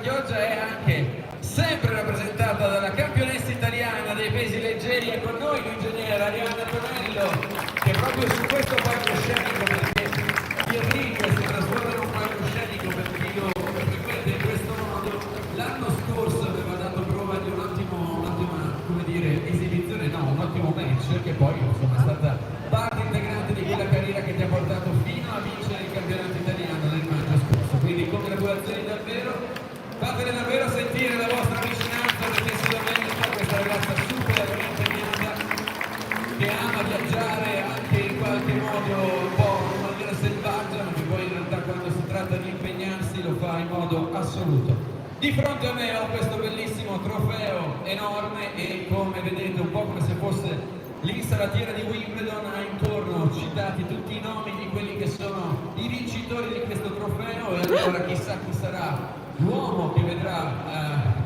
Chioggia è anche sempre rappresentata dalla campionessa italiana dei pesi leggeri e con noi l'ingegnere Arianna Tonello, che proprio su questo palcoscenico, perché il ring si trasforma in un palcoscenico per chi lo frequenta in questo modo, l'anno scorso aveva dato prova di un'ottima, come dire, esibizione, no, un ottimo match, che poi insomma è stata parte integrante di quella carriera che ti ha portato fino a vincere il campionato italiano nel maggio scorso. Quindi congratulazioni davvero, fatele davvero sentire la vostra vicinanza, perché sicuramente questa ragazza supermente linda che ama viaggiare anche in qualche modo un po' in maniera selvaggia, ma che poi in realtà quando si tratta di impegnarsi lo fa in modo assoluto. Di fronte a me ho questo bellissimo trofeo enorme e come vedete un po' come se fosse l'insalatiera di Wimbledon, ha intorno citati tutti i nomi di quelli che sono i vincitori di questo trofeo, e allora chissà chi sarà l'uomo che vedrà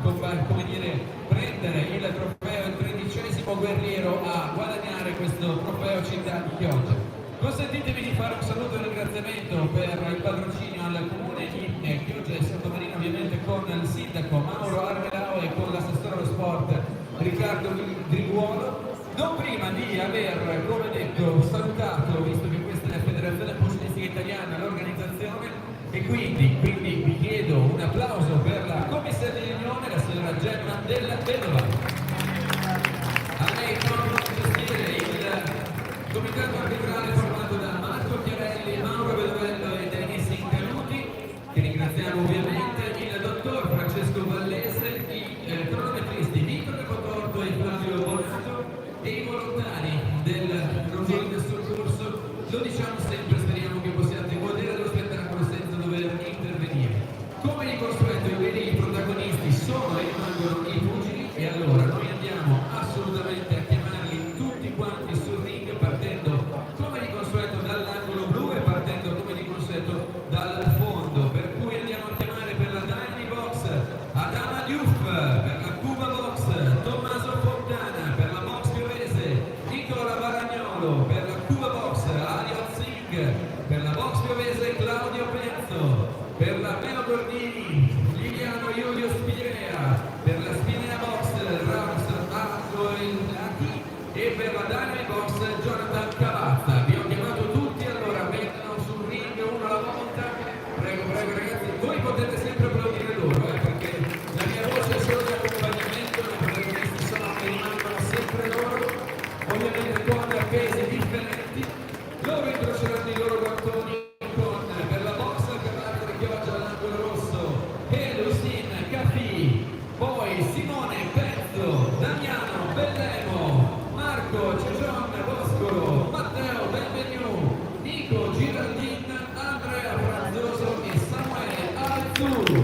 come dire, prendere il trofeo, il 13° guerriero a guadagnare questo trofeo Città di Chioggia. Consentitemi di fare un saluto e un ringraziamento per il patrocinio al comune di Chioggia e Sottomarina, ovviamente con il sindaco Mauro Armelao e con l'assessore allo sport Riccardo Griguolo. Non prima di aver, come detto, salutato, visto che questa è la Federazione Pugilistica Italiana, l'organizzazione, e quindi vi chiedo un applauso per la commissaria di riunione, la signora Gemma Della Vedova. A lei proprio gestire il comitato arbitrale formato da Marco Chiarelli, Mauro Vedovello e Denise Incaluti, che ringraziamo ovviamente, il dottor Francesco Vallese, i cronometristi Vittorio Cotorto e Flavio Bonato, e i volontari del Rosoli del Soccorso. Lo diciamo sempre, speriamo che possiate godere dello spettacolo senza dover intervenire. Come di consueto i veri protagonisti sono e rimangono i pugili, e allora noi andiamo assolutamente a chiamarli tutti quanti sul ring, partendo come di consueto dall'angolo blu e partendo come di consueto dal fondo, per cui andiamo a chiamare per la Dynamic Box Adama Diouf, per la Cuba Box Tommaso Fontana, per la Box Piovese Nicola Varagnolo, per la Cuba Box Ariel Singh, per la Box Piovese Claudio Penzo, per la Melo Gordini Liliano Giulio Spirea, per la Spinea Box Rams Azoelati e per la Dynamic Box Jonathan Cavazza. Vi ho chiamato tutti, allora vengano sul ring uno alla volta. Prego ragazzi, voi potete sempre applaudire loro, perché la mia voce è solo di accompagnamento, i protagonisti sono e rimangono sempre loro, ovviamente con pesi differenti. Loro incroceranno i loro guantoni con, per la box Cavallo di Chioggia all'angolo rosso, Elusin Caffi, poi Simone Pezzo, Damiano Bellemo, Marco Cegion Boscolo, Matteo Benvenu, Nico Giraldin, Andrea Franzoso e Samuele Alzuru.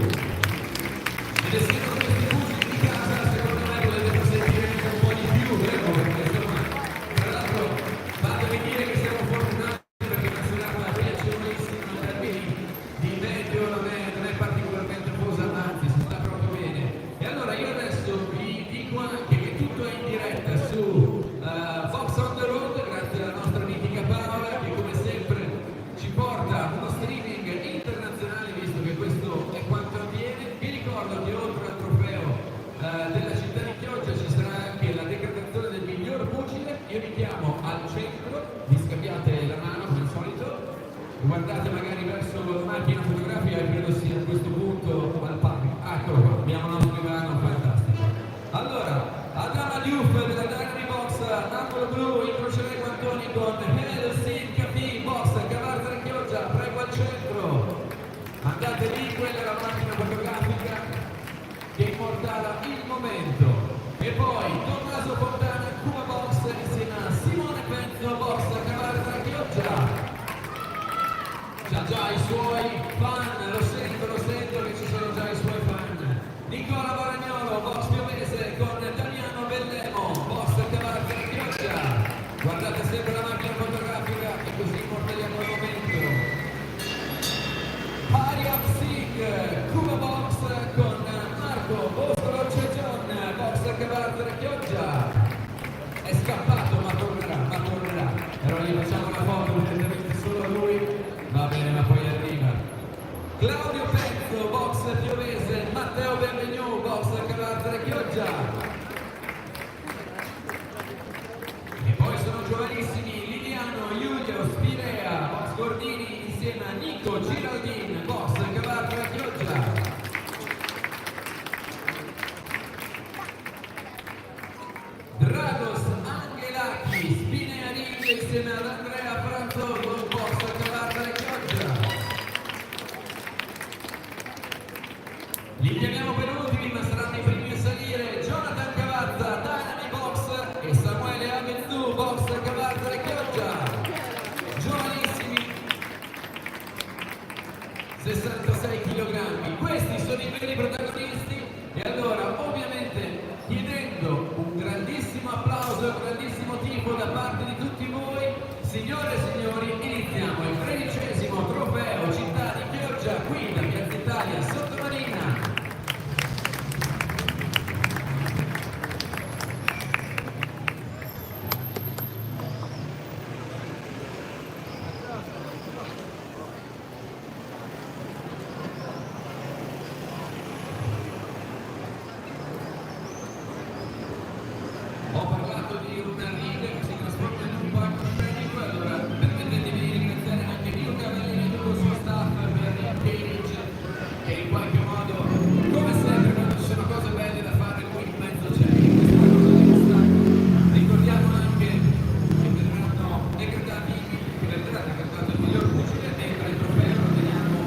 Ed essendo questi pugili di casa, secondo me volete sentire anche un po' di più, vero? Perché insomma, tra l'altro fatemi dire che siamo fortunati perché una serata piacevolissima in termini di meteo, non è particolarmente fosa, anzi si sta proprio bene. E allora io adesso vi dico anche che tutto è in diretta su Fox on the Road, grazie alla nostra mitica Paola, che come sempre ci porta uno streaming internazionale, visto che questo è quanto avviene. Vi ricordo che oltre al trofeo della Città di Chioggia ci sarà anche la decretazione del miglior pugile. Io vi chiamo al centro, vi scambiate la mano come al solito, guardate magari verso la macchina fotografica e credo sia a questo punto al parco. Eccolo qua, abbiamo il nostro Ivano, fantastico. Allora, Adama Diouf della Dynamic Box, angolo blu, incrocerà i guantoni con Helsin Caffi, Box Cavarza di Chioggia, prego al centro. Andate lì, quella è la macchina fotografica che immortala il momento. E poi Tommaso Fontana, Cuba Box, insieme a Simone Penzo, Box Cavarza di Chioggia. C'ha già i suoi fan, lo sento che ci sono già i suoi fan. Nicola Varagnolo, Box Piovese con Damiano Bellemo, Box Cavarza di Chioggia. Guardate sempre la macchina fotografica e così immortaliamo il momento. Ariel Singh, Cuba Box con Marco Boscolo Cegion, Box Cavarza di Chioggia. È scappato ma tornerà. Però gli facciamo una foto, evidentemente solo a lui. Va bene, ma poi arriva. Matteo Benvenu, box Cavarra Chioggia. E poi sono giovanissimi Liliano, Giulio, Spirea, box Gordini insieme a Nico Giraldin, box Cavarra Chioggia. Dragos Angelacchi, Spinea Ring insieme ad Andrea Franzolo, box Cavarra Chioggia. Li chiamiamo per ultimi, ma saranno i primi a salire Jonathan Cavazza, Dynami Box e Samuele Avenzu, box Cavarra Chioggia. Giovanissimi, 66 kg. Questi sono i veri protagonisti e allora ovviamente chiedendo un grandissimo applauso e un grandissimo tifo da parte di tutti voi, signore e signori, iniziamo il 13° trofeo Città di Chioggia qui da Piazza Italia Sottomarina. Ho parlato di una riga che si trasforma in un parco scenico, allora permettetemi di ringraziare anche Luca Valli e tutto il suo staff per l'engage che in qualche modo, come sempre, quando ci sono cose belle da fare qui in mezzo c'è questa cosa di distacco. Ricordiamo anche che verranno decretati il miglior pugile dentro il trofeo, lo teniamo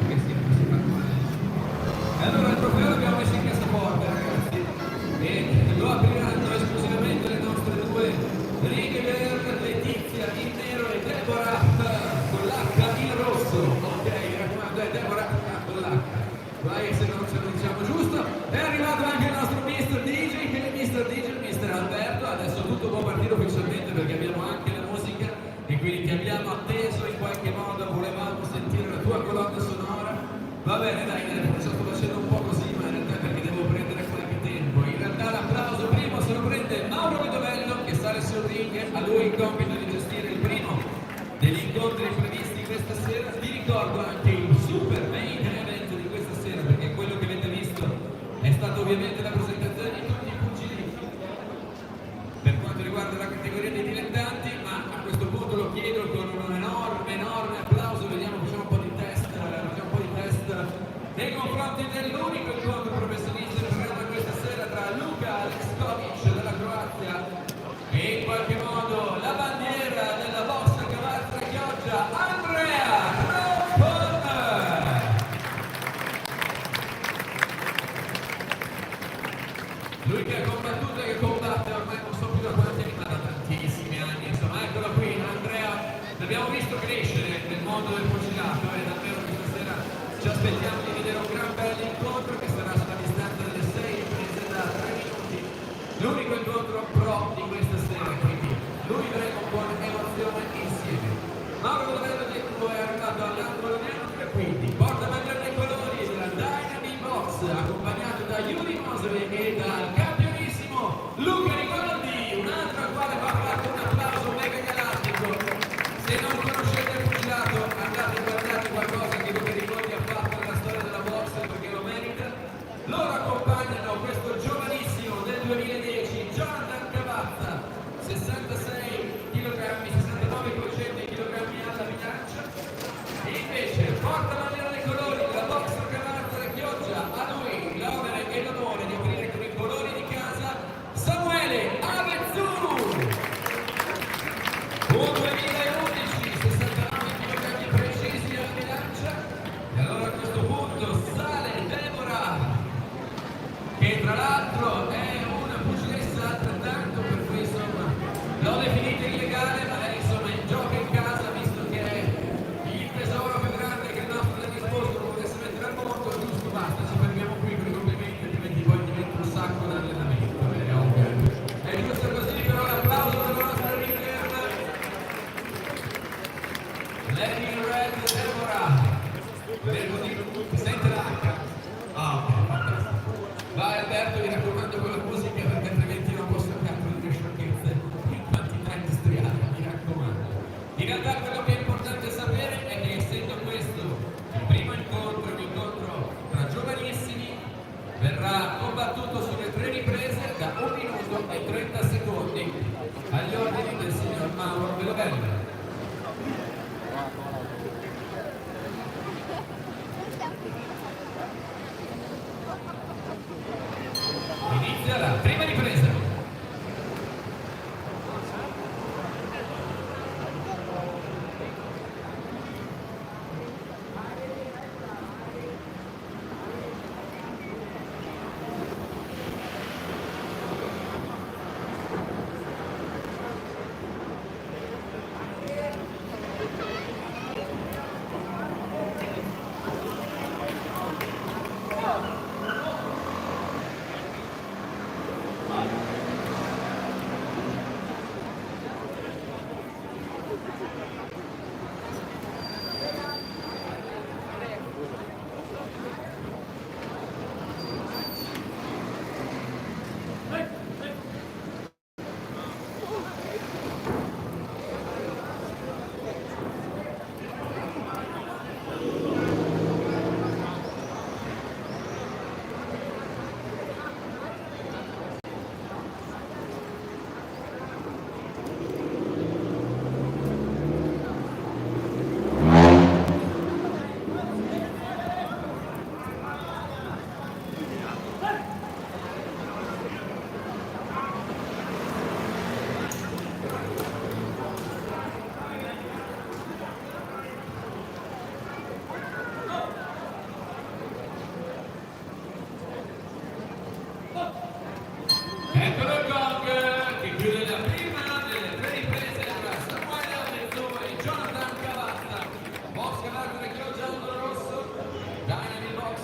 che si fa male. E allora il trofeo l'abbiamo messo in cassaforte, ragazzi, e lo apriranno esclusivamente le nostre due righe verde, Letizia in nero e Deborah con l'H in rosso. Ok, mi raccomando, è Deborah con l'H. Vai se non ce lo diciamo giusto. È arrivato anche il nostro Mr. DJ, che è Mr. DJ, Mr. Alberto. Adesso tutto può partire ufficialmente perché abbiamo anche la musica e quindi ti abbiamo atteso in qualche modo, volevamo sentire la tua colonna sonora. Va bene, dai, sto facendo un po' così, ma in realtà perché devo prendere qualche tempo. In realtà l'applauso primo se lo prende Mauro Vedovello che sale sul ring, a lui il compito di gestire il primo degli incontri previsti questa sera. Vi ricordo anche il super main event di questa sera, perché quello che avete visto è stato ovviamente la presentazione di tutti i pugili per quanto riguarda la categoria dei dilettanti, ma a questo punto lo chiedo con un enorme applauso, vediamo, facciamo un po' di test nei confronti dell'unico incontro professionista del programma questa sera tra Luka Leskovic della Croazia e in qualche modo la bandiera della box Cavarra Chioggia, Andrea Troppon. Lui che ha combattuto e che combatte ormai non so più da quanti anni, ma da tantissimi anni, insomma, eccolo qui, Andrea, l'abbiamo visto crescere nel mondo del pugilato e davvero questa sera ci aspettiamo di vedere un gran bel incontro che sarà sulla distanza delle 6 riprese da 3 minuti, l'unico incontro pro di questa sera, quindi lui vedremo un po' emozione insieme. Mauro Vedovello dietro è arrivato all'angolo neutro e quindi porta bandiera dei colori della Dynami Box, accompagnato da Yuri Mosley e dal campionissimo Luca Ricoldi, un altro al quale va fatto un applauso mega galattico. Se non conoscete il pugilato andate a guardare qualcosa che Luca Ricoldi ha fatto nella storia del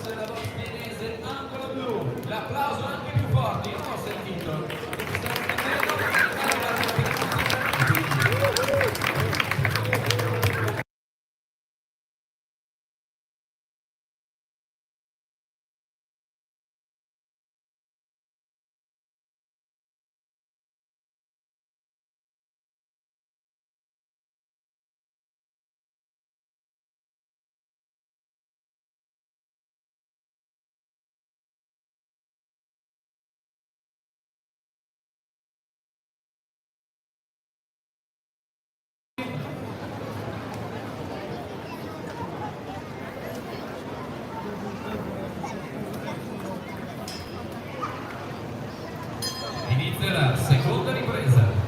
della Vox Pienese, angolo blu. L'applauso anche più forte, io non ho sentito. Inizia la seconda ripresa.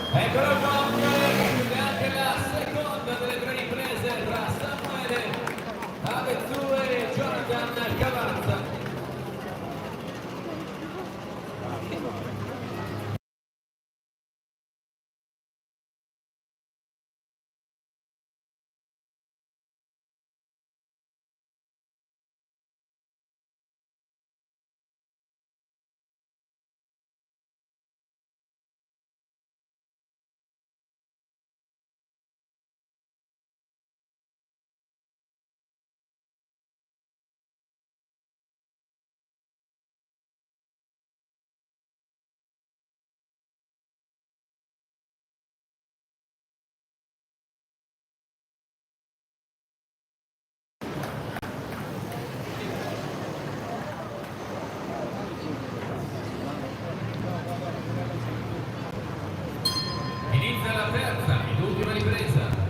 Eccolo qua, chiude anche la seconda delle tre riprese tra Samuele Avezzu e Jonathan Cavazza. Inizia la terza ed ultima ripresa.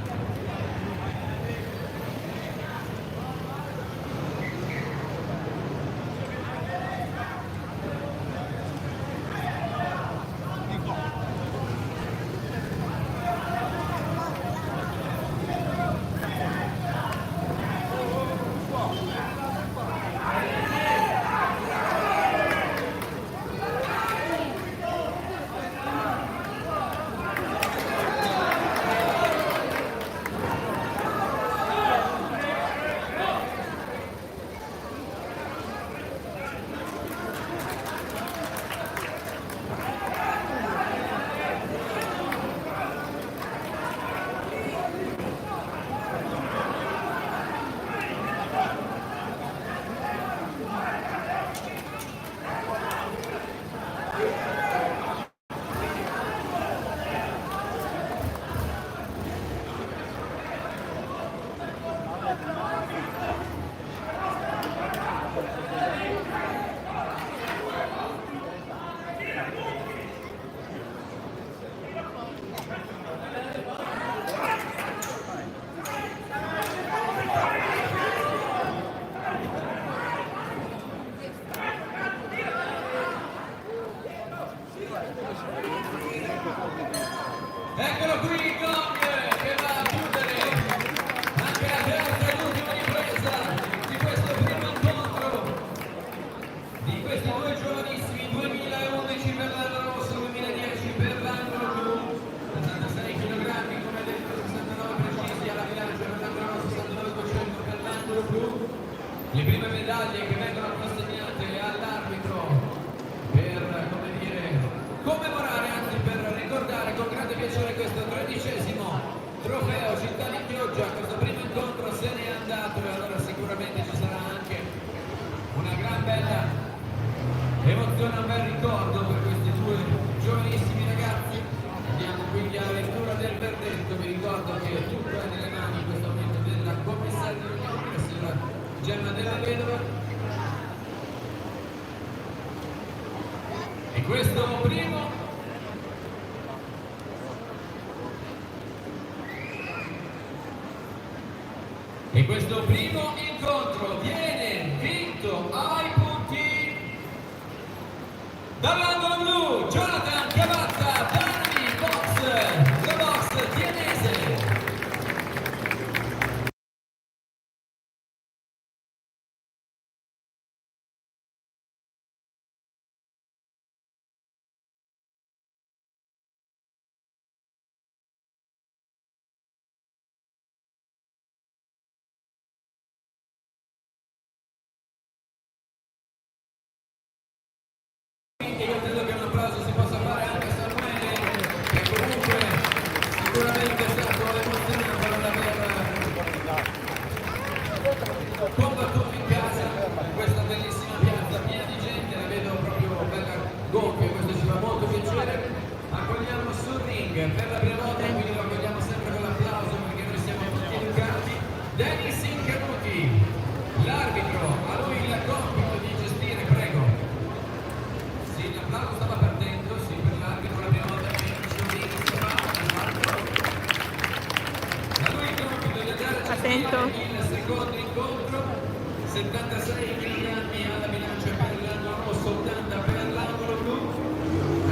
Eccolo qui il gong che va a chiudere anche la terza e l'ultima ripresa di questo primo incontro, di questi due giovanissimi, 2011 per l'anno rosso, 2010 per l'anno blu, 66 kg come detto, 69 precisi alla bilancia per l'anno rosso, 69 200 per l'anno blu. Le prime medaglie che vengono consegnate all'arbitro per, come dire, commemorare, anzi per ricordare con grande piacere questo 13° trofeo Città di Chioggia. Questo primo incontro se n'è andato e allora sicuramente ci sarà anche una gran bella emozione, un bel ricordo per questi due giovanissimi ragazzi. Andiamo quindi alla lettura del verdetto. Vi ricordo che tutto è nelle mani in questo momento della commissaria di riunione, la signora Gemma Della Vedova. E questo primo incontro viene vinto ai punti dall'angolo blu Jonathan Cavazza, Dani Box, The Box Tienese. Io credo che un applauso si possa fare anche a Samuele, che comunque sicuramente è stato emozionato per aver combattuto in casa in questa bellissima piazza piena di gente. La vedo proprio bella gonfia, questo ci fa molto piacere. Accogliamo sul ring per la prima volta, quindi lo accogliamo sempre con l'applauso perché noi siamo tutti educati, Dennis Incanuti, l'arbitro. A lui il compito di gestire, prego. L'applauso stava partendo, sì, per l'arbitro la prima volta che si fa. A lui il compito di andare a gestire il secondo incontro, 76 kg alla bilancia per l'angolo rosso, 80 per l'angolo blu.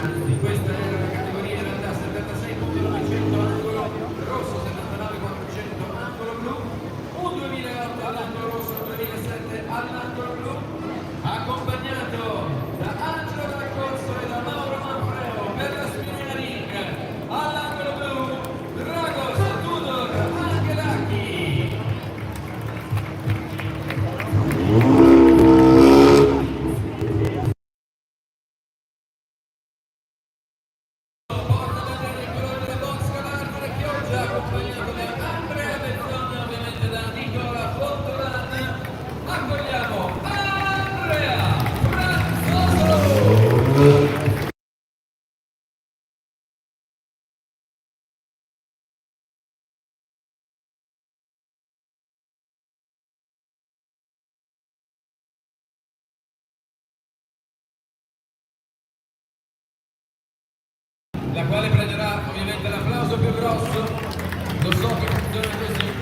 Anzi, questa era la categoria in realtà, 76.900 angolo rosso, 79.400 angolo blu, un 2008 all'angolo rosso, un 2007 all'angolo blu, accompagnato da Angelo Dal Corso e da Mauro Manfreo per la spina ring. All'angolo blu Dragos Tudor Angelacchi. Porta a vedere il colore della box con Arthur Chioggia, accompagnato da Andrea Bezzone, ovviamente da Nicola Fontolan. Accogliamo Andrea Franzoso. La quale prenderà ovviamente l'applauso più grosso. Lo so che funziona così.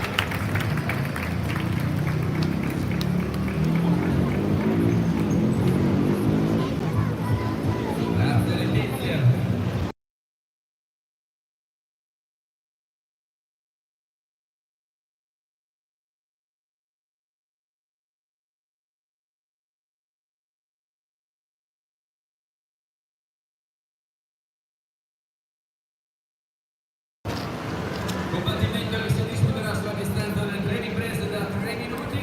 Grazie Letizia. Combattimento che si disputerà sulla distanza delle 3 riprese da 3 minuti.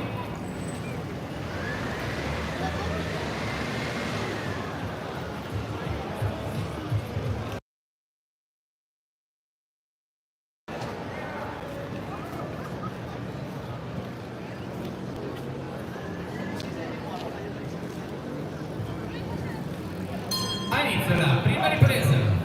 Inizia la prima ripresa.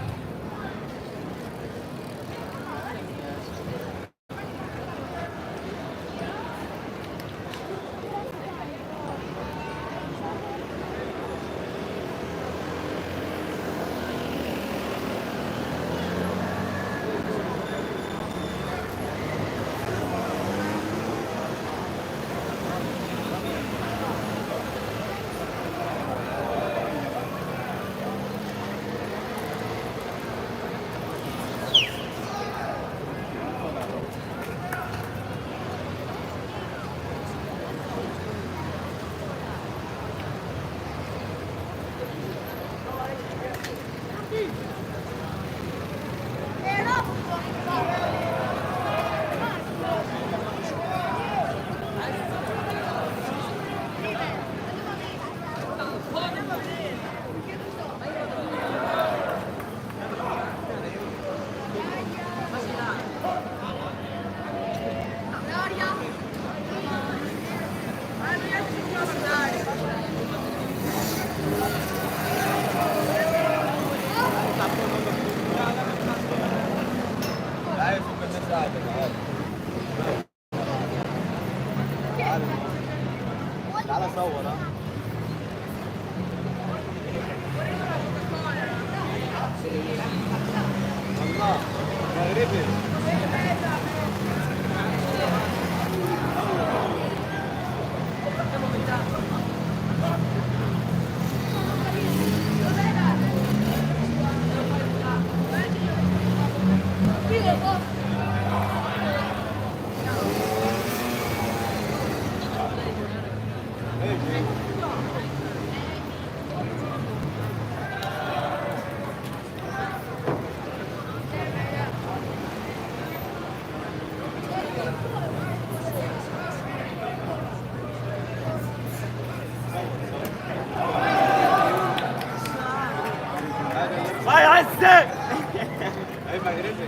Vai Hassan! Ay magrebe.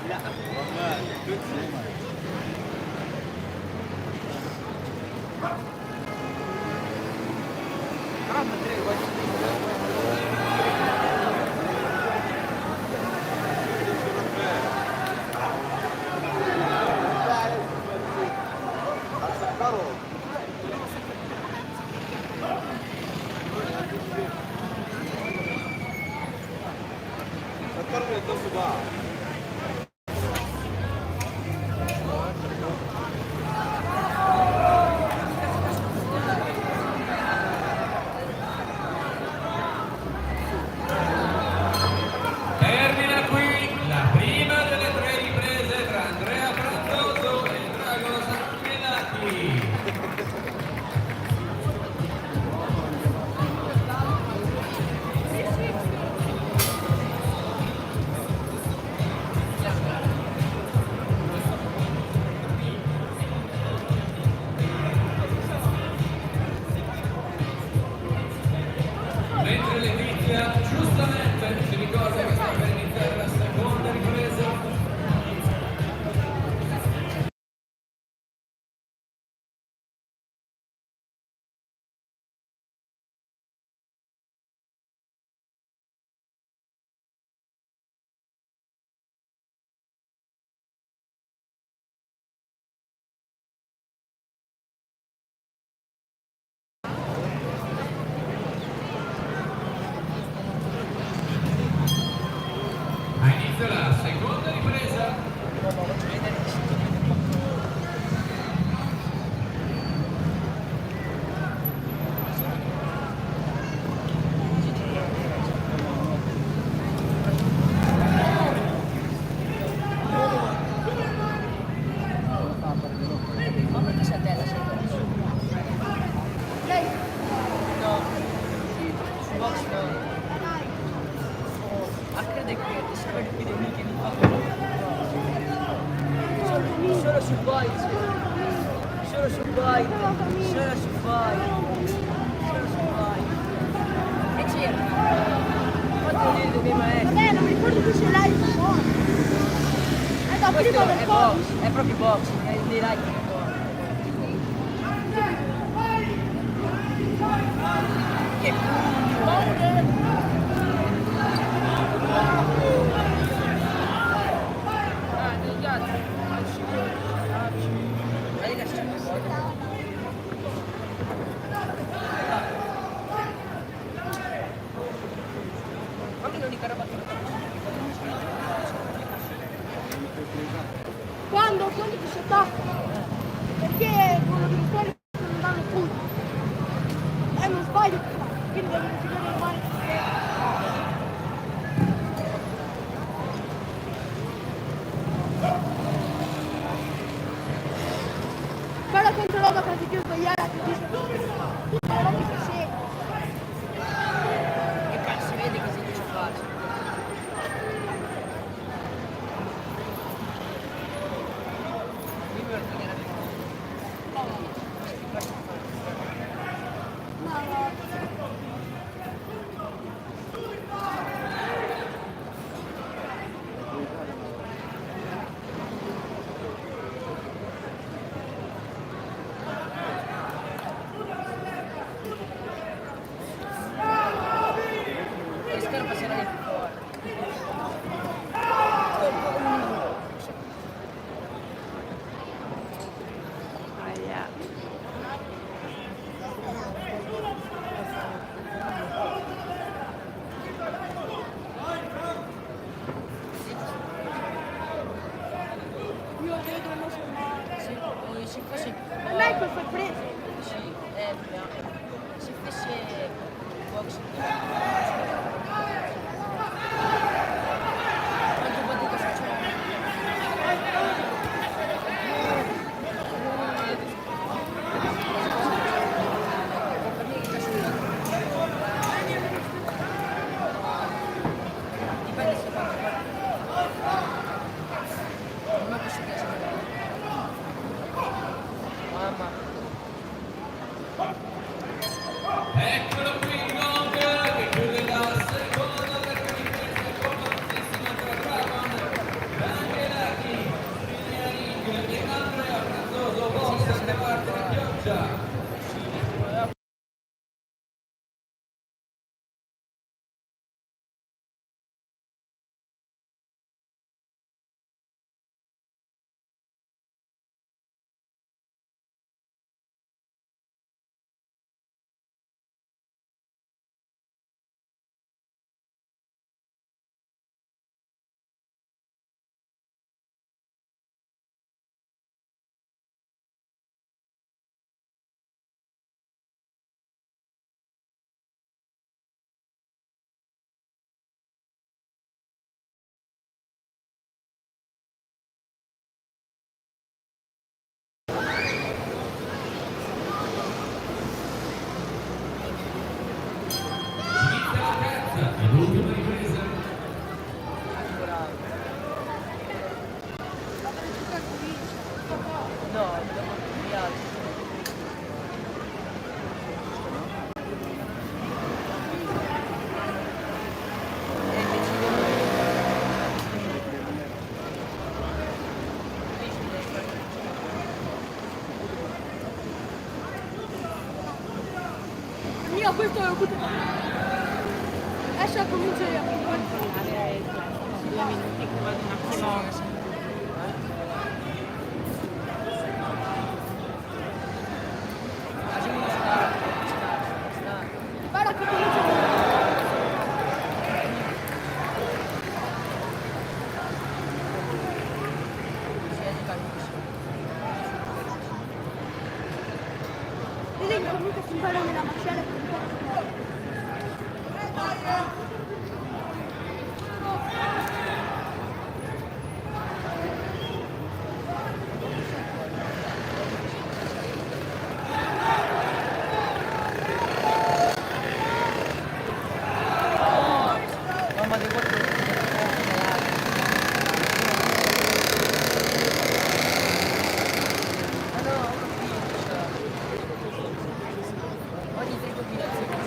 La. Vallahi çok şey. فكرني يتصل بعض. Termina qui la prima delle 3 riprese tra Andrea Franzoso e Drago Sanguinacchi. Mentre Letizia giustamente si ricorda che sta per iniziare la seconda ripresa. Ha inizio la seconda ripresa. Ma perché c'è te la seconda? Lei? No. Su box no. Ma crede che ti serve di più che mi fa solo su Byte. Solo su Byte. Solo su Byte. Solo su Byte. E c'era. Quanto dire dei miei maestri? Vabbè, non mi ricordo più se lei è da Questo prima del è box. box, è proprio box, è dei like. Che negli altri. Vedi che c'è un po'. Fammi l'unica roba che Quando ti si attacca? Perché quello di fuori non danno punti. E non sbaglio, quindi devo tirare le mani. Quella controllata quasi più sbagliata che dice tutta la roba che sei. che cazzo si vede che si dice facile. questo lo butto. Adesso comincio io. 2 minuti che vado un attimo. Guarda che comincio io. Vedi che comunque si impara nella mascella. Mamma di quanto ogni 3 combinazioni.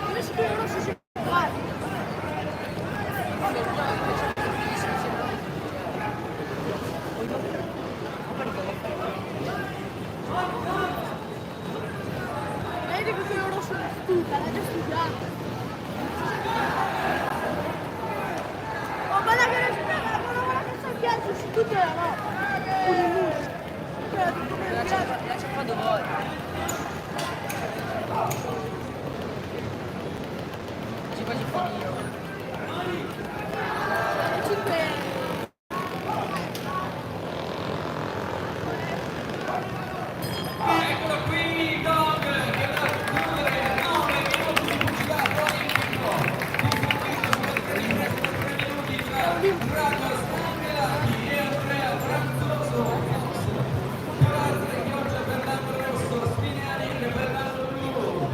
Adesso che non si guarda. Vedi che quello rosso è stufa, l'ha già studiato. Oh, guarda che non si guarda che sta piangendo su tutte le robe. Con il muso. La c'è fa 2 volte. Ci quasi finito. Eccolo qui, Dog, che va a chiudere 9 minuti di pubblicità olimpico. Di resta 3 minuti tra Ragos Angelati e Andrea Franzoso. Piolazzi, Chioggia, Fernando Rosso, Spiniani e Fernando Blu.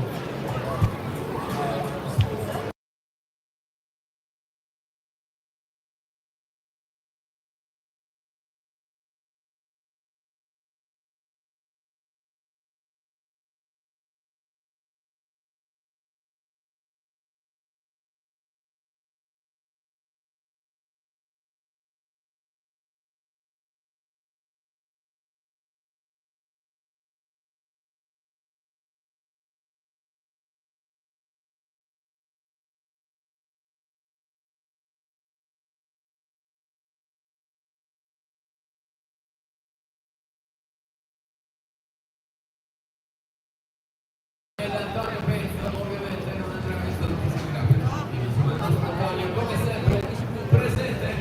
Antonio Penza ovviamente non andrà visto, non ti seguirà per il nostro Antonio come sempre presente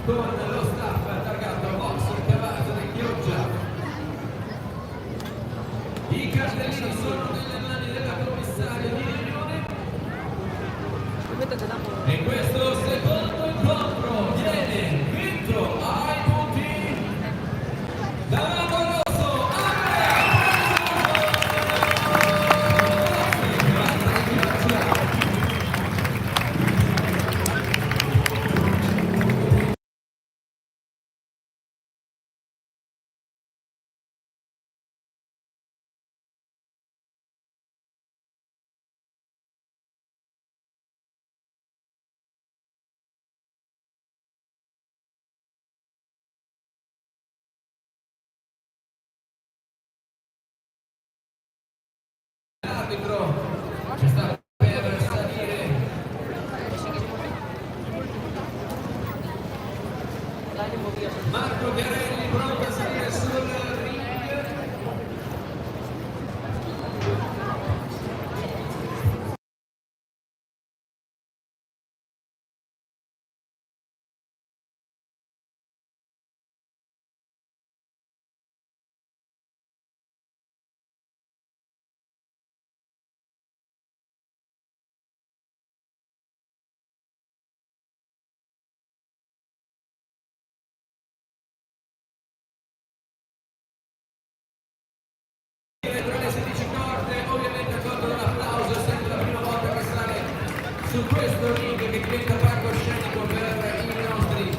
con lo staff targato Box Cavato di Chioggia. I cartellini sono nelle mani della commissaria di riunione e questo secondo incontro viene vinto ai punti da arbitro che sta per salire Marco Chiarelli pronto a salire sul questo ring che diventa palcoscenico per i nostri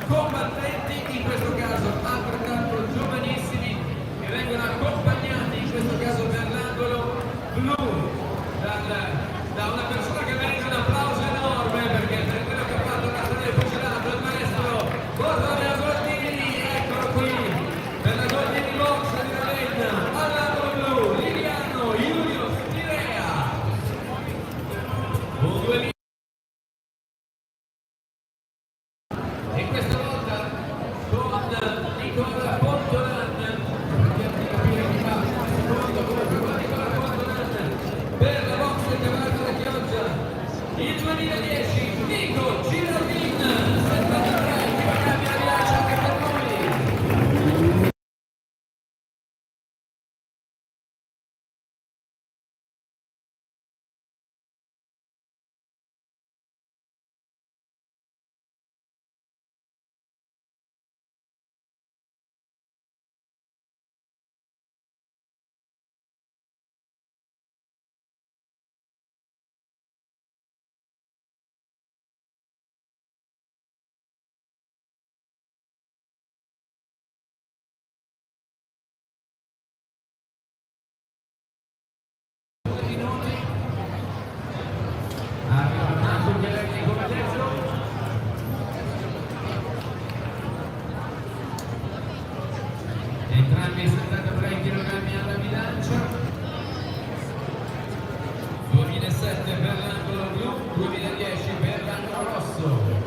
combattenti, in questo caso altrettanto giovanissimi, che vengono accompagnati in questo caso per l'angolo blu da una persona che merita un applauso enorme, perché per quello che ha fatto la storia del pugilato, il maestro Bordone Goldini, eccolo qui, per la Goldini Box di Ravenna, all'angolo blu, Liliano Giulio Spirea, un 2000. E questa volta con Nicola Pontolan, cerchiamo di capire chi fa il secondo colpo, con Nicola Pontolan per la box del cavallo della Chioggia, il 2010 Nico Girardin, 73, che cambia la bilancia anche per lui. Entrambi 73 kg alla bilancia, 2007 per l'angolo blu, 2010 per l'angolo rosso.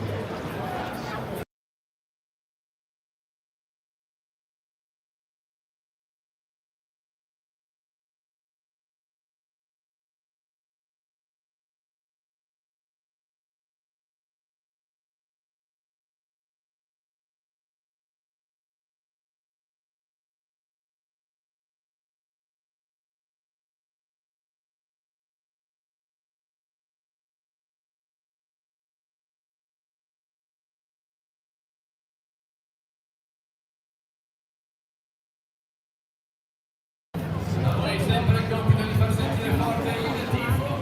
A voi sempre il compito di far sentire forte il tifo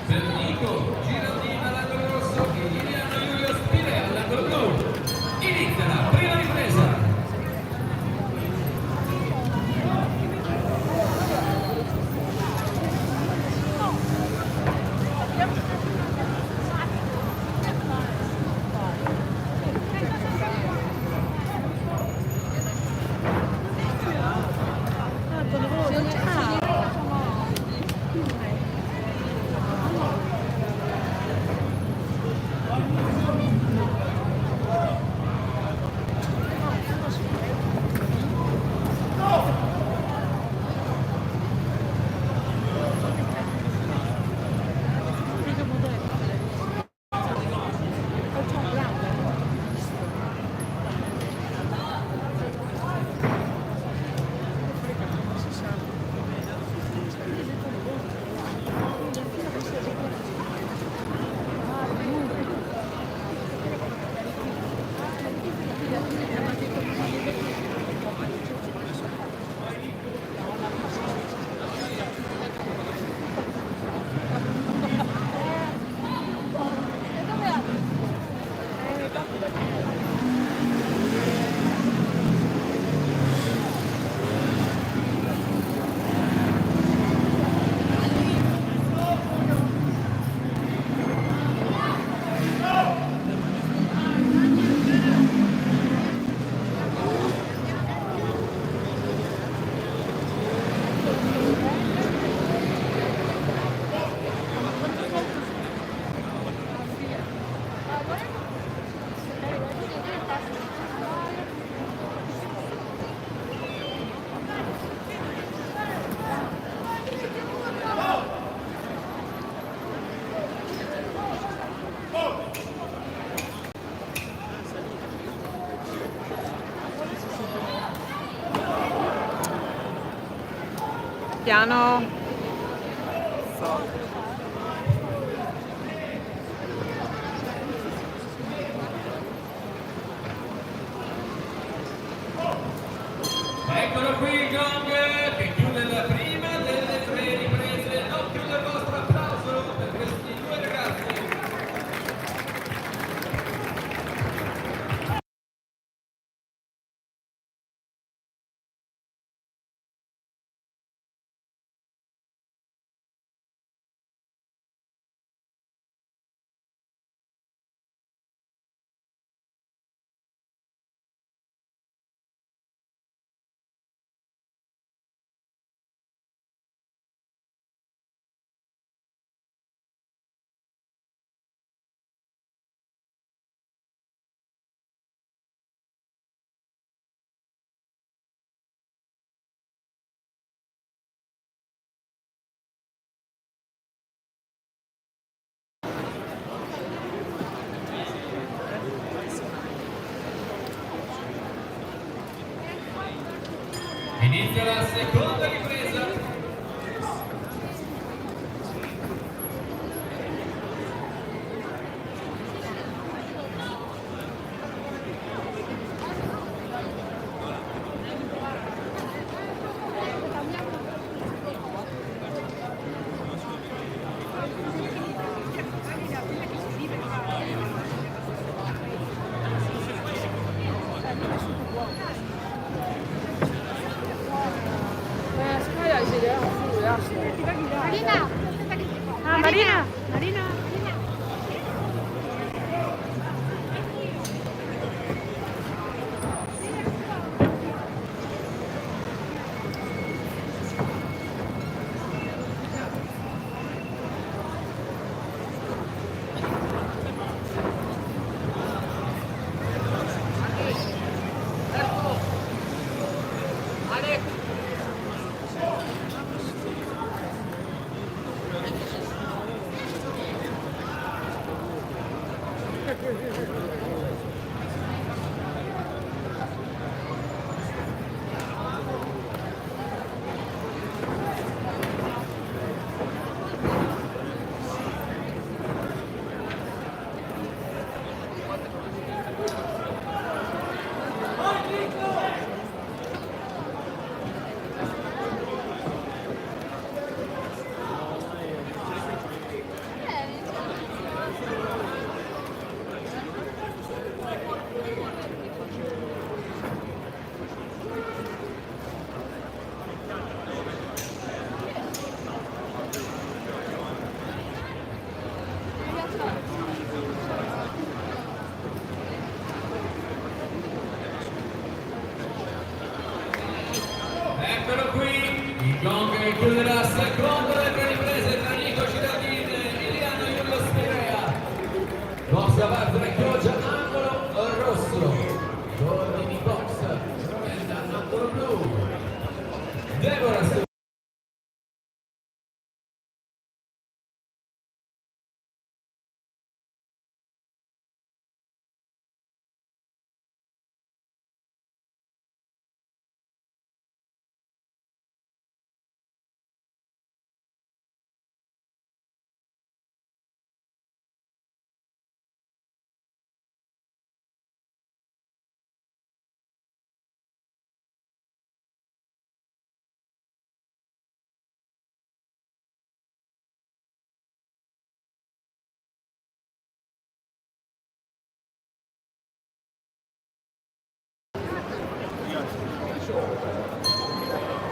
per Nico Girardin all'angolo rosso e Liliano Giulio Spirea all'angolo blu. Inizia la prima ripresa. Piano. Eccolo qui il gong che chiude la prima delle tre riprese. Non chiude il vostro applauso per questi due ragazzi Inizia la seconda ripresa. Marina, aspetta che ti fa. Ah, Marina, Marina. Eccolo qui, il gong chiuderà la seconda delle riprese tra Nico Girardin e Emiliano Iullo Spirea. Box da parte Chioggia, angolo rosso. Gol di box, Rovenda, angolo blu. Deborah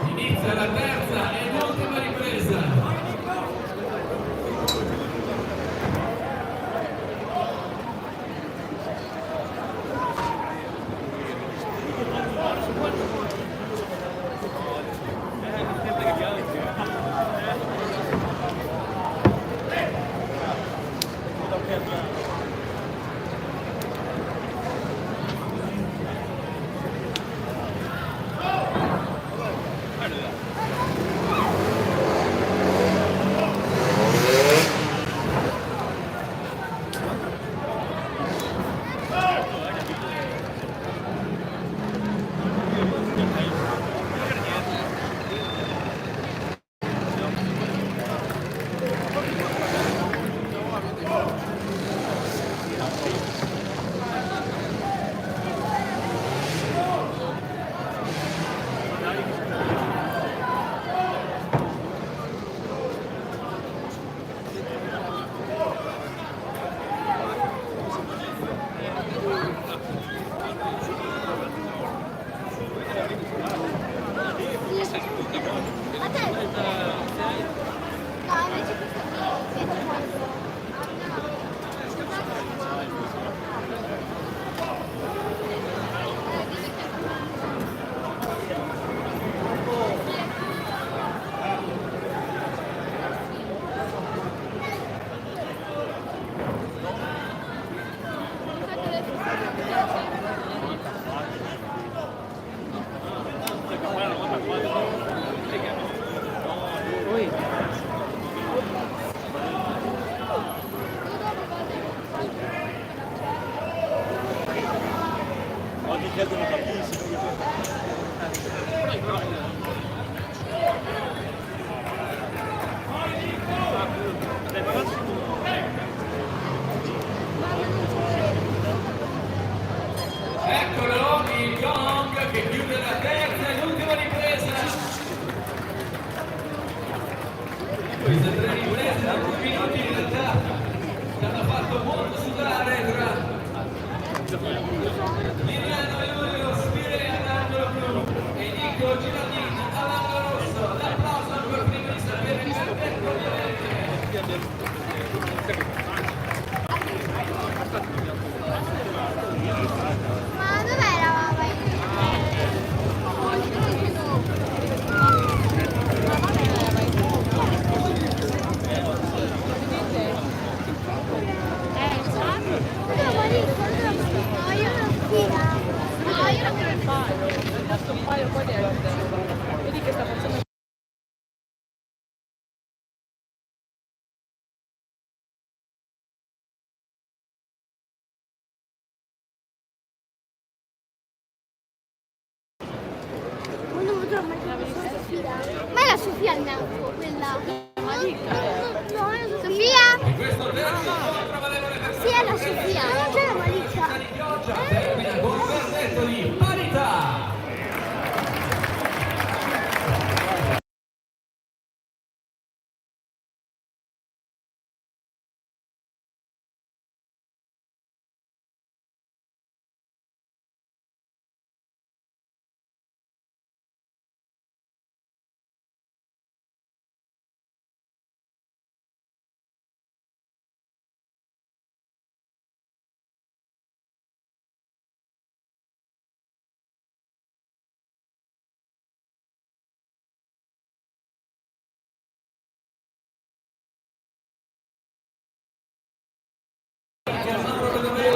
inizia la terza ed ultima ripresa. queste tre riprese da 2 minuti in realtà che hanno fatto molto sudare tra Liliano Iulio Spirea all'angolo blu e Nico Girardin all'angolo rosso. L'applauso ancora prima di sapere il verdetto ovviamente. Ma dove eravamo? Vedi che sta facendo. Ma è la Sofia il naso, quella. No, Sofia? E questo terzo incontro valevole per Sì, è la Sofia. Ma non c'è la Malika. di pioggia termina con un verdetto di parità.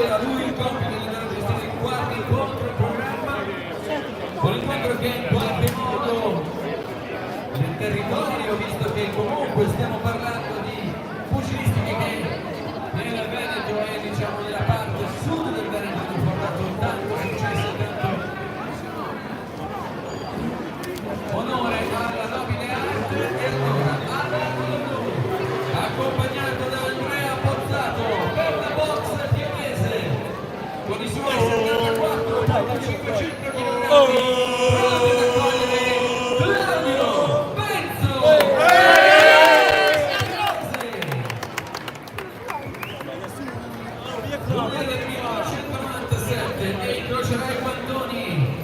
A lui il compito di andare a gestire il quarto incontro in programma, un incontro che in qualche modo nel territorio, visto che comunque stiamo parlando di pugilistica che nel Veneto è diciamo nella parte sud del Veneto hanno portato tanto successo e tanto onore alla nobile arte e allora all'angolo blu accompagnato da Andrea Pozzato per la box pienese con i suoi 74,5 kg pronti ad accogliere Claudio Benzo. Lunga del 1997 e incrocerà i guantoni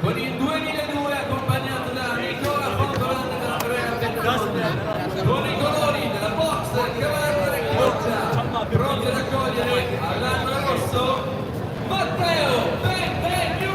con il 2002 accompagnato da Nicola Fontolanda e da Andrea Bentone con i colori della box Cavallo e Chioggia pronti ad accogliere all'angolo rosso Matteo Bentegnu.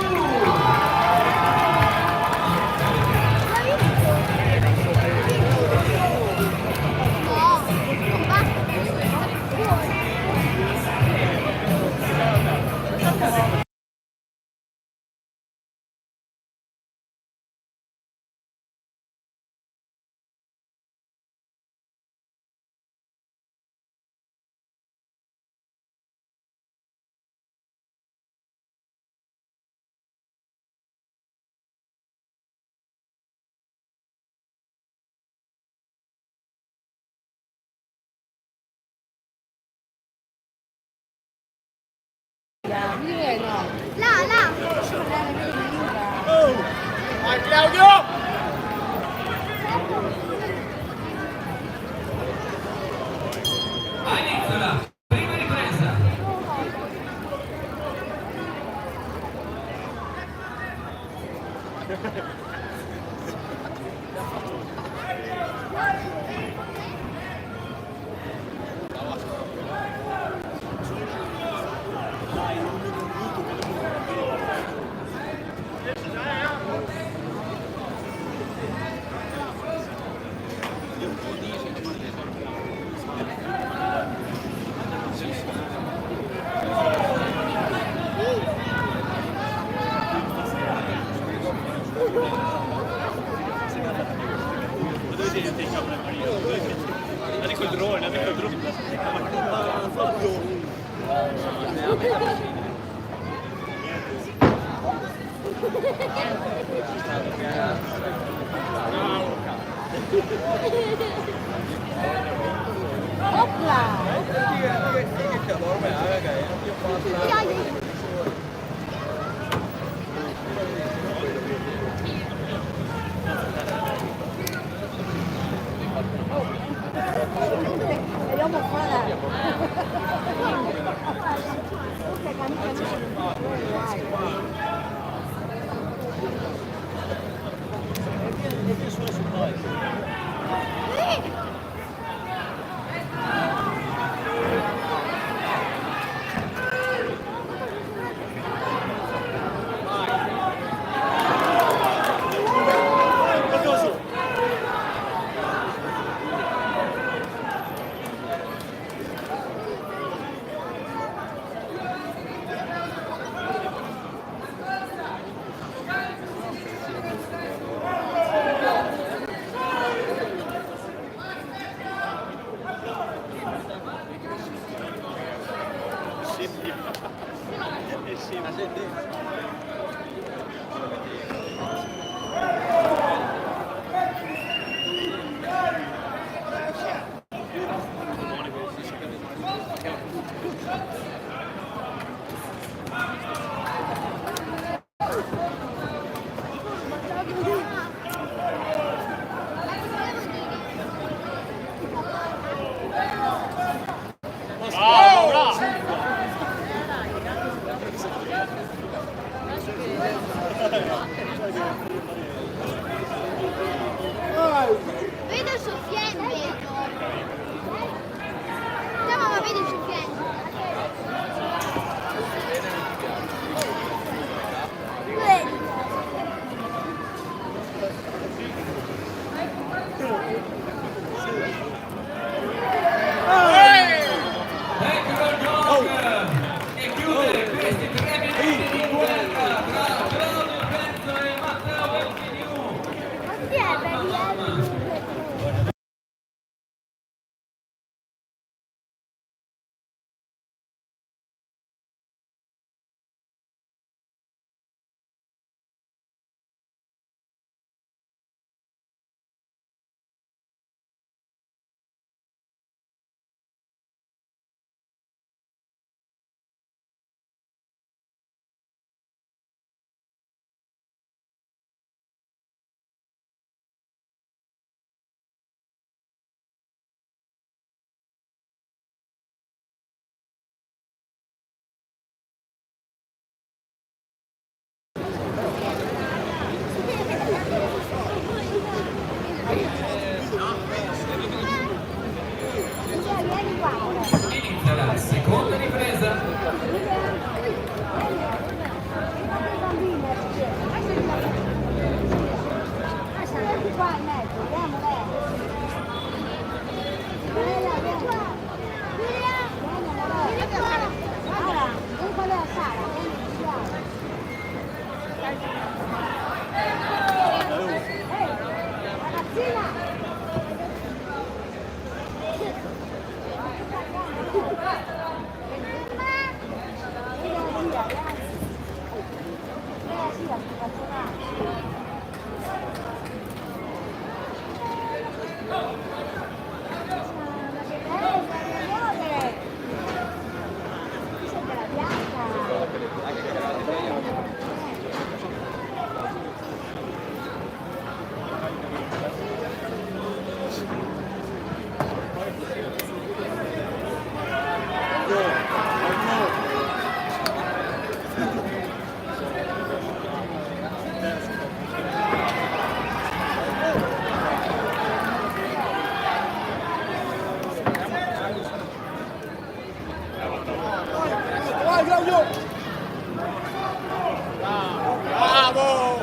Là. Vai Claudio! Inizia la prima ripresa. Andate col drone. Inizia la seconda ripresa. Qua in mezzo, andiamo, Vai Claudio! Bravo!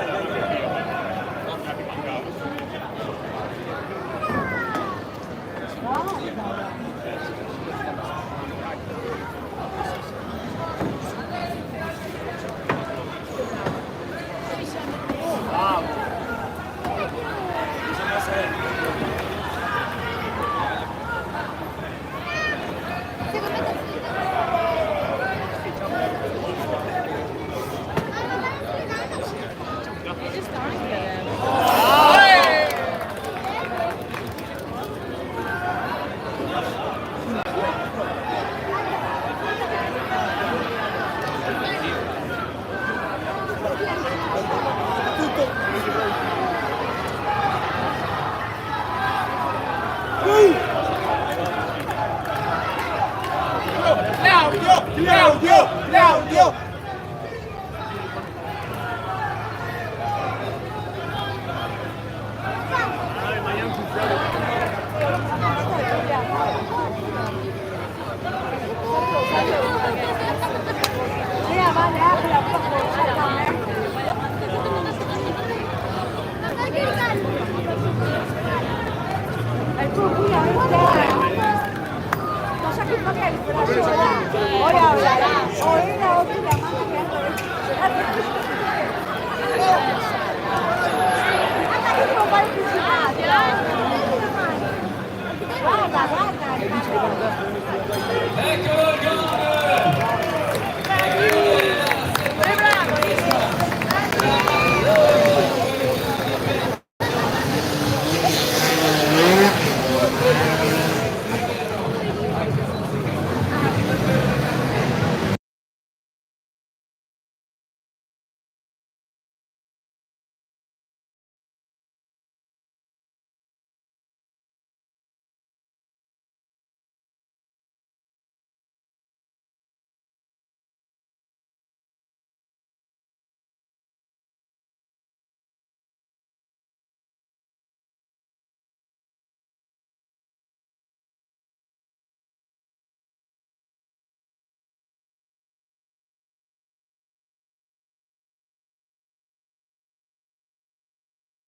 Claudio!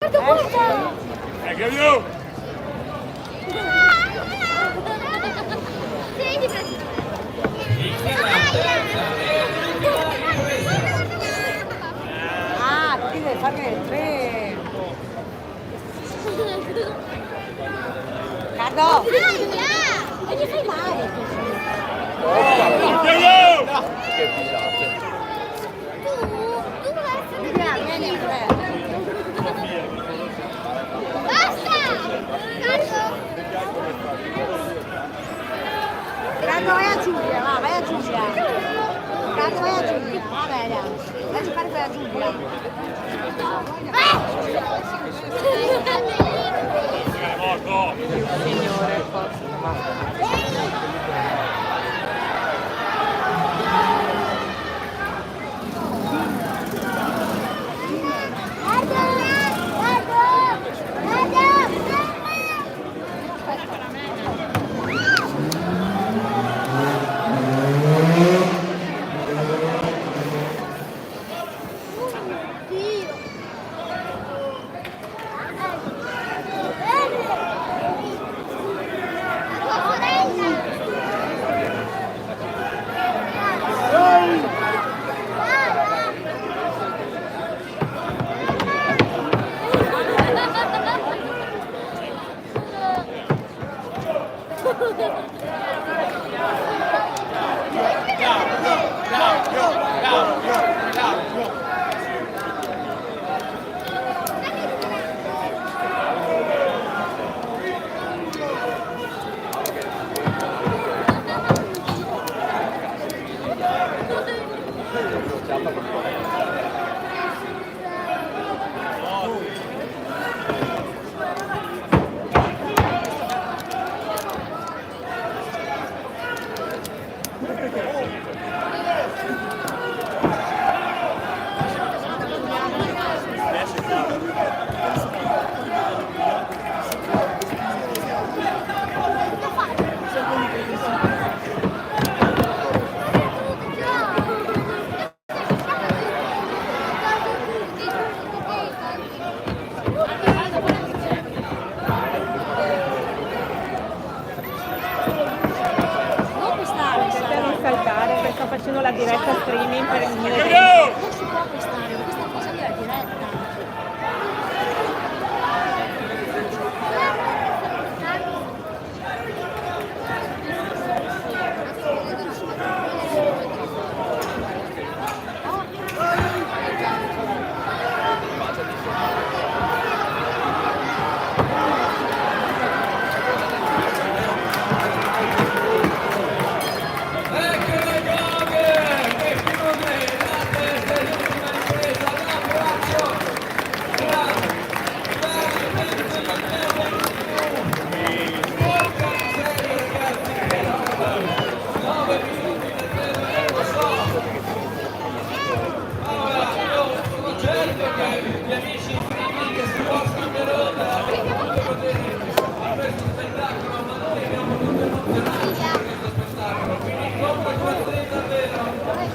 Eccolo il gol! Claudio! Ah, ti devi fare il 3. Carlo! E gli fai male così. Tu vai a fare. Basta! Carlo, vai a Giulia, va, vai a Giulia. Carlo, vai a Giulia. Va bene. Vai a giocare per la Giulia. Signore, saltare perché sto facendo la diretta streaming per il mio evento. Non si può acquistare, questa cosa qui è diretta. Gli amici primi che si possono per onda questo spettacolo, ma noi abbiamo potuto emozionarci per questo spettacolo, quindi congratulazioni davvero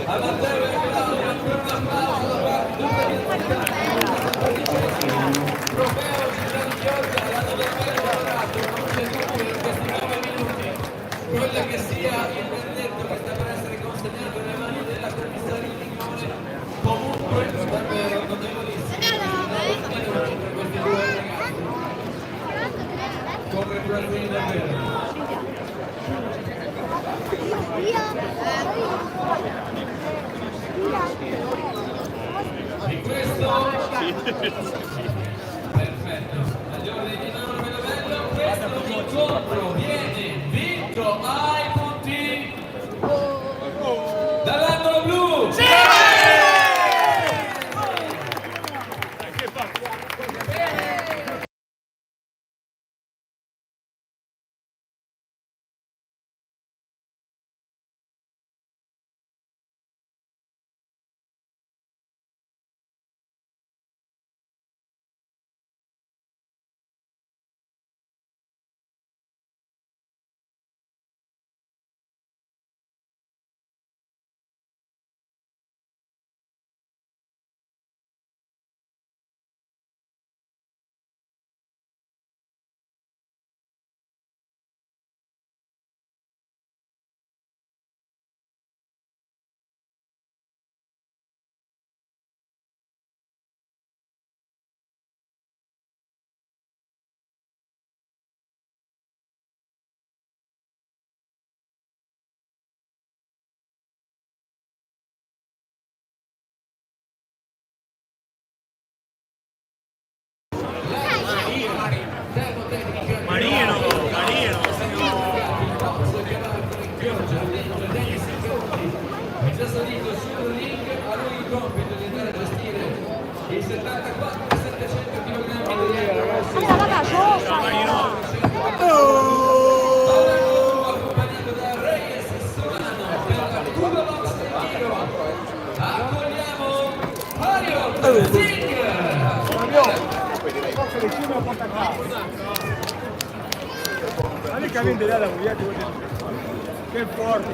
a Matteo e a Claudio, ancora un applauso da parte di tutte le spettacolo, trofeo Città di Chioggia, l'hanno davvero lavorato, non c'è dubbio in questi 9 minuti, quello che sia il verdetto che sta per essere consegnato nelle mani della commissaria di Lignone, comunque davvero notevolissimo. Congratulazioni davvero. Di questo perfetto. Agli ordini di Mauro Bello, questo incontro viene vinto ai punti dall'angolo blu. 74-700 kg degli Allora, vabbè, gioca. accompagnato da Reyes Solano per la Cuba Box del tiro. Accogliamo Mario Zing. Praticamente là la moglie che forte.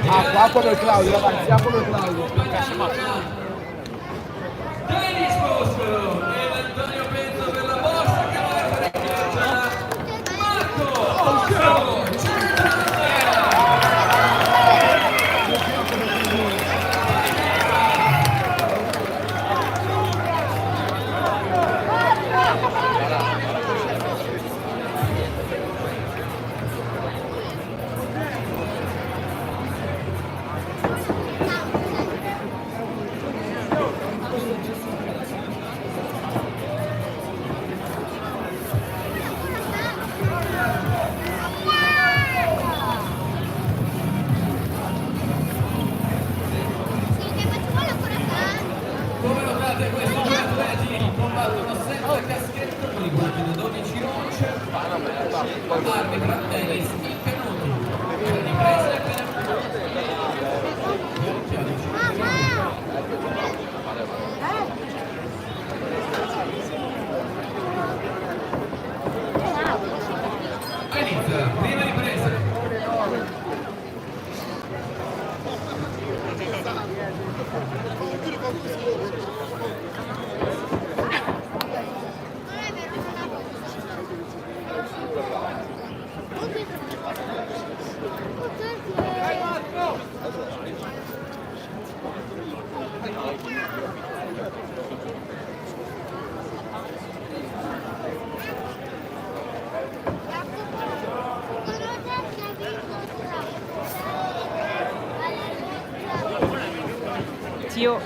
Acqua per Claudio, ragazzi, acqua per Claudio. Denis Foscolo e Antonio Penzo per la borsa che va a fare Marco Foscolo. Come notate questi due atleti combattono senza caschetto con i guanti da 12 ronce, armi tra tennis in canuti, riprese per inizia, prima ripresa. Zio.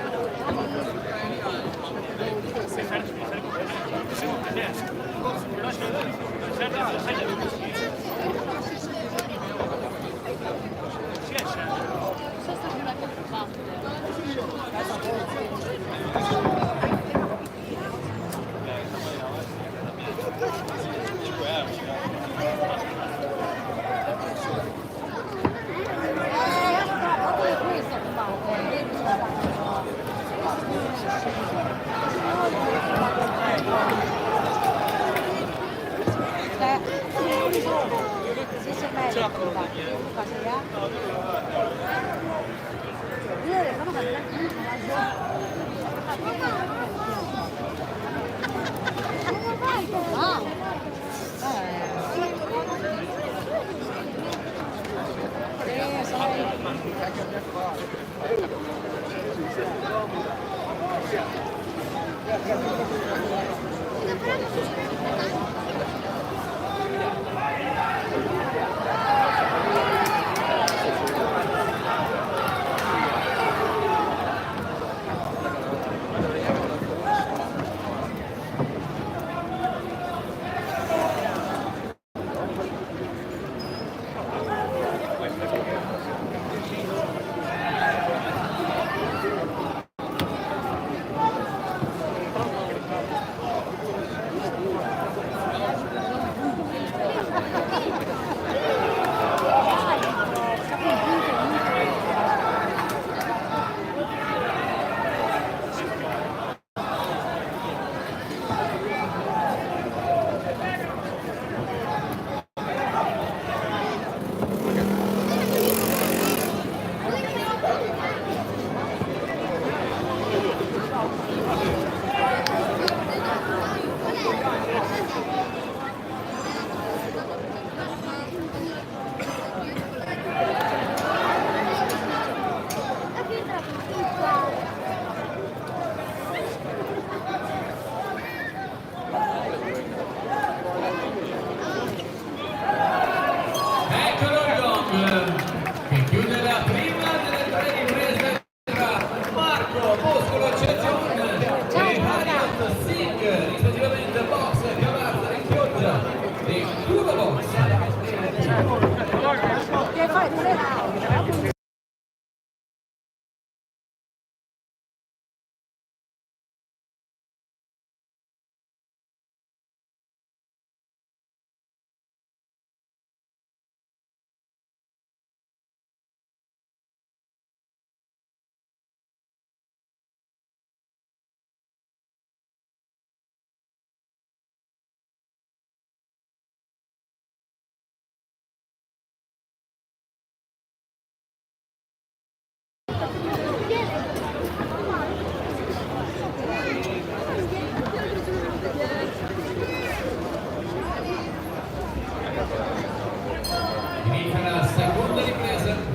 Inizia la seconda ripresa.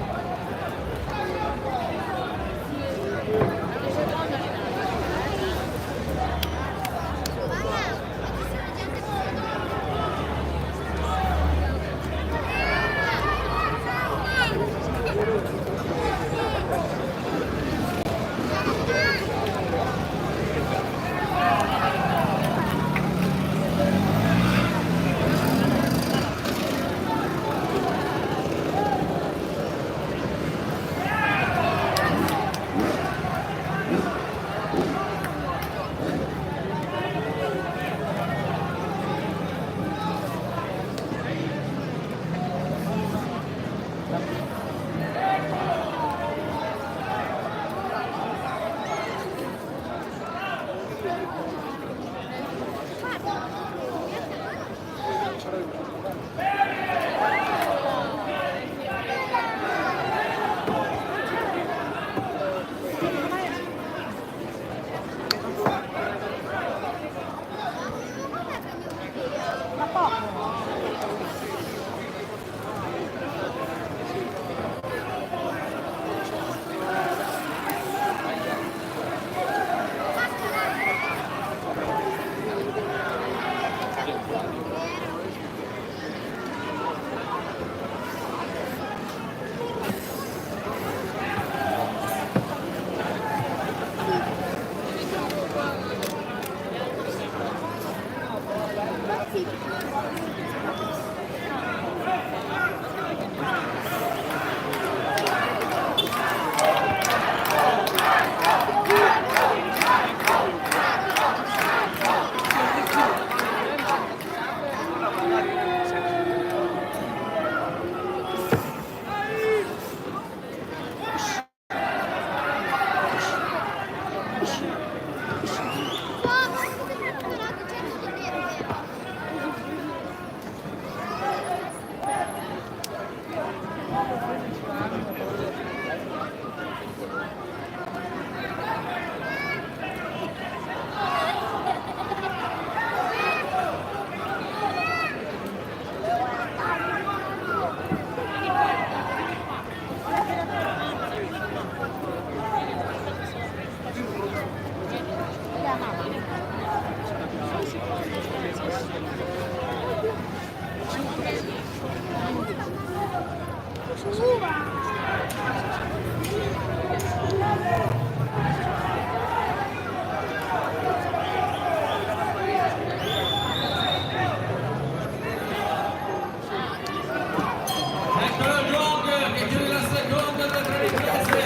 Eccolo il gong che chiude la seconda delle tre riprese.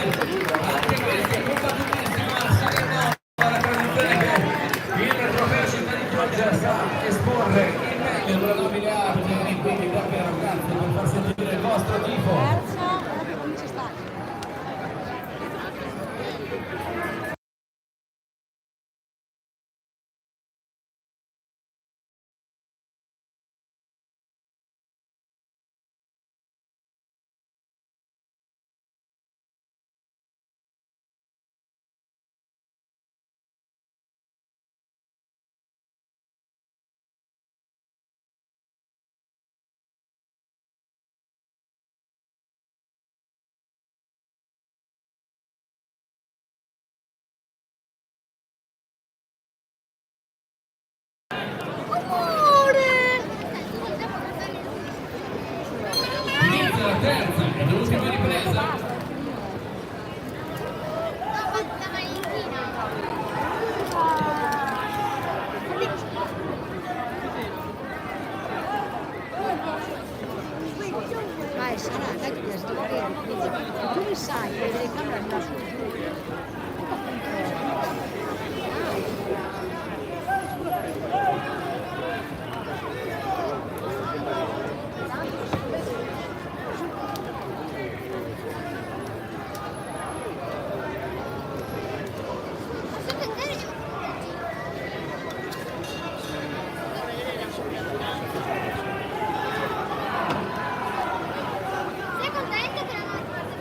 Anche questa è combattutissima seconda la tradizione. Il trofeo Città di Chioggia sa esporre il meglio della nobile arte e quindi davvero grazie per far sentire il vostro tifo. Inizia la terza ed ultima ripresa. Sarà, dai che ti sto vedendo, tu mi sai che le telecamere non sono giù. Sei contento che non ho fatto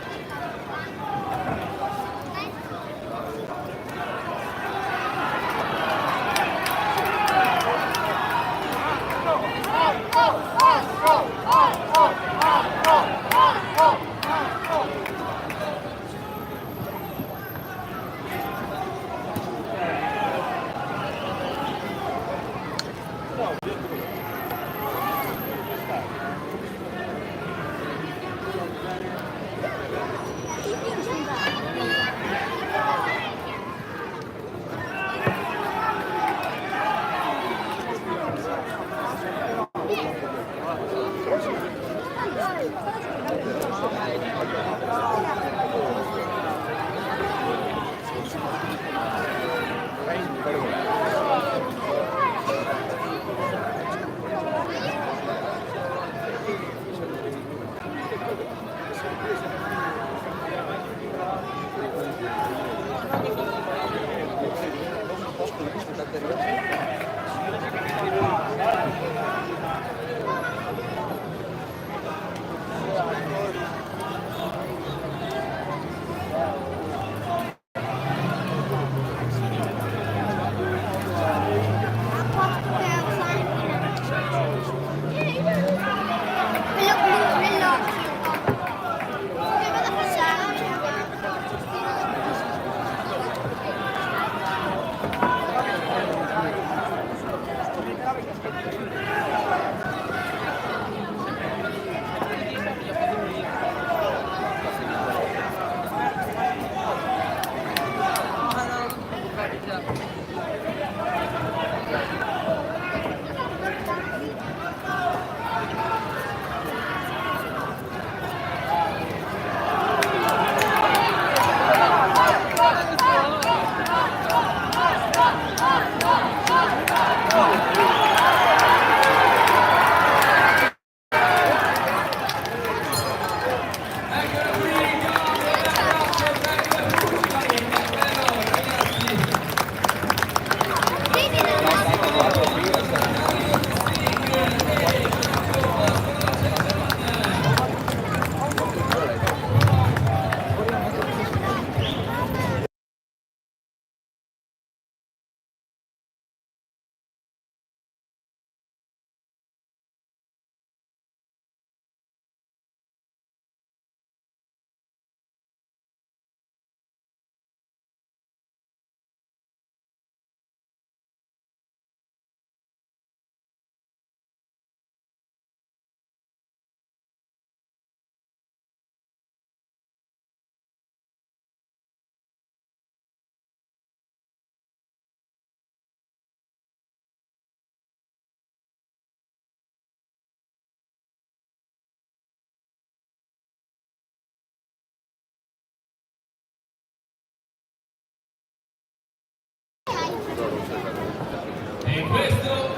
questo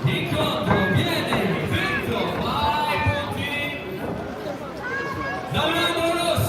incontro viene vinto ai punti dall'angolo rosso.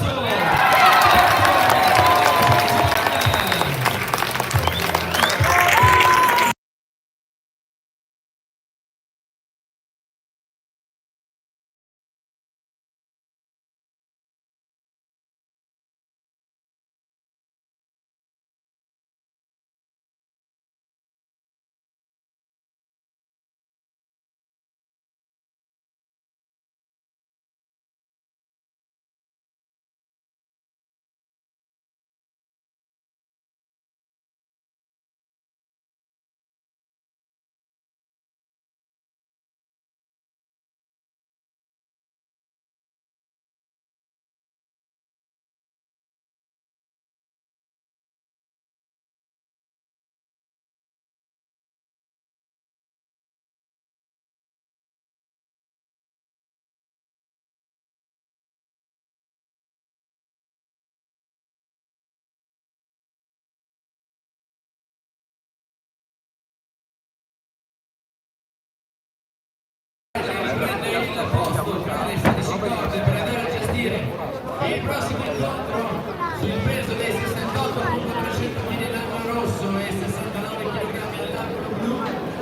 Il posto tra le 16 corde per andare a gestire il prossimo incontro sul peso dei 68,300 kg l'angolo rosso e 69 kg l'angolo blu,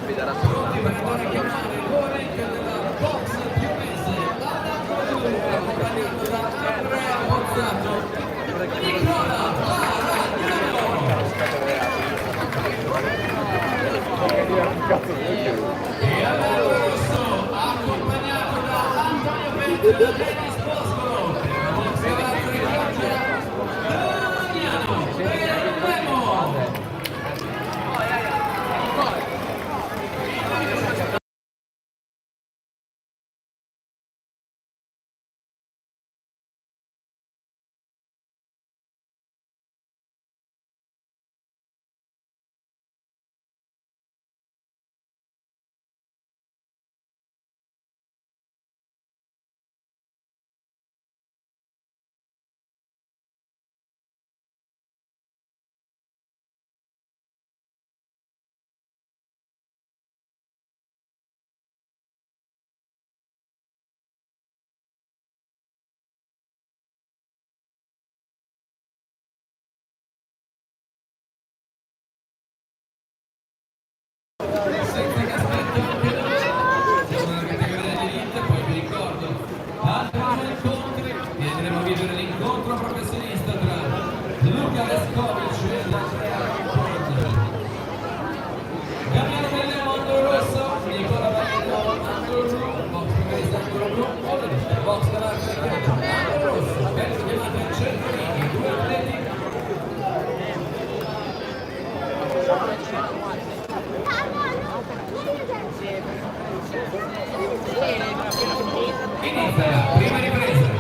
pronti per andare a chiamare l'Orenk della box più mese all'angolo blu, accompagnato da Andrea Pozzato, Nicola Paragnano e all'angolo rosso accompagnato da Antonio Petro e Denis Boscolo per la box dell'altra Chioggia Damiano per Remo. Senza che aspetto anche noi, siamo nella categoria dell'Elite, poi vi ricordo altri due incontri, vi andremo a vivere l'incontro professionista tra Luca Vescovic e Andrea Ponte, Damiano Bellemo angolo rosso, Nicola Paragnano angolo blu, box primerista angolo blu, Orenk box dell'altra Chioggia angolo rosso, vengono chiamati al centro ring i due atleti. Inizia la prima ripresa.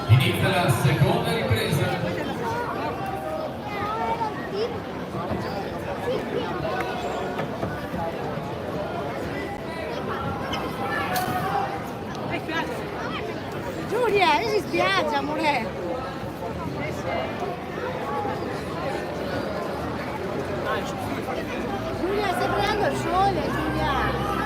Inizia la seconda ripresa. Giulia, si spiaggia, amore. Giulia, stai prendendo il sole, Giulia.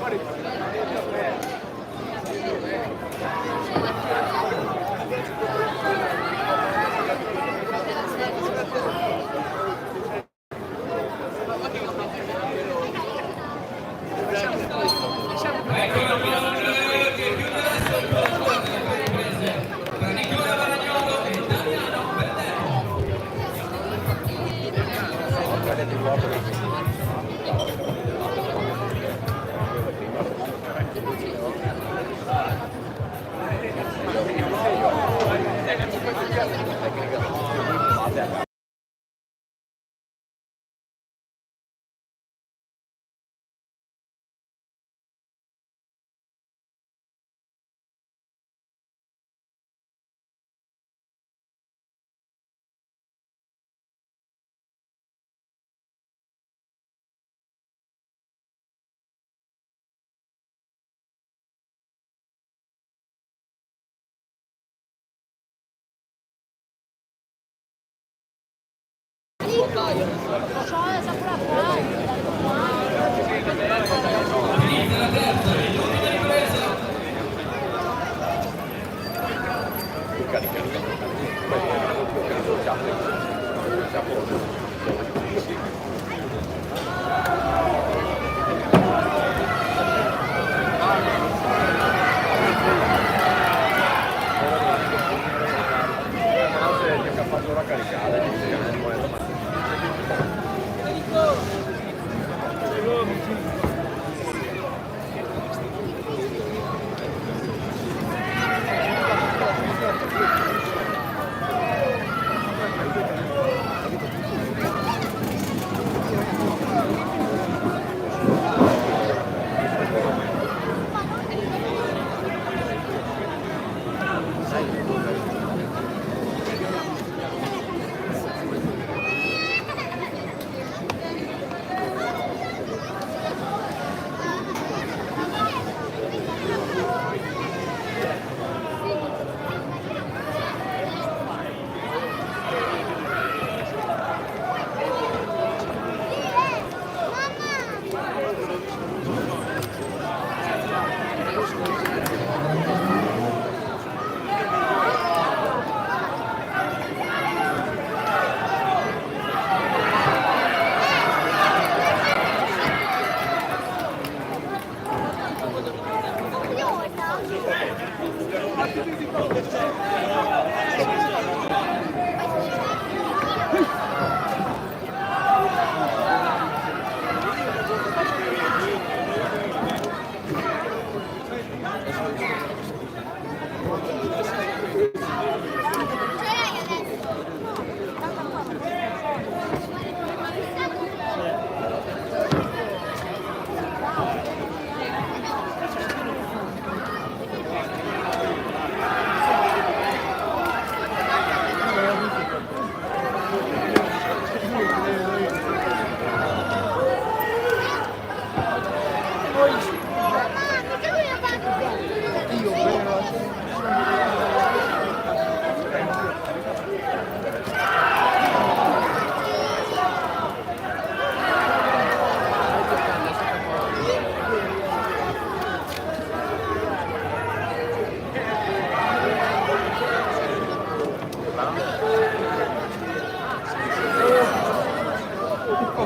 Fuori. Inizia la terza e l'ultima ripresa.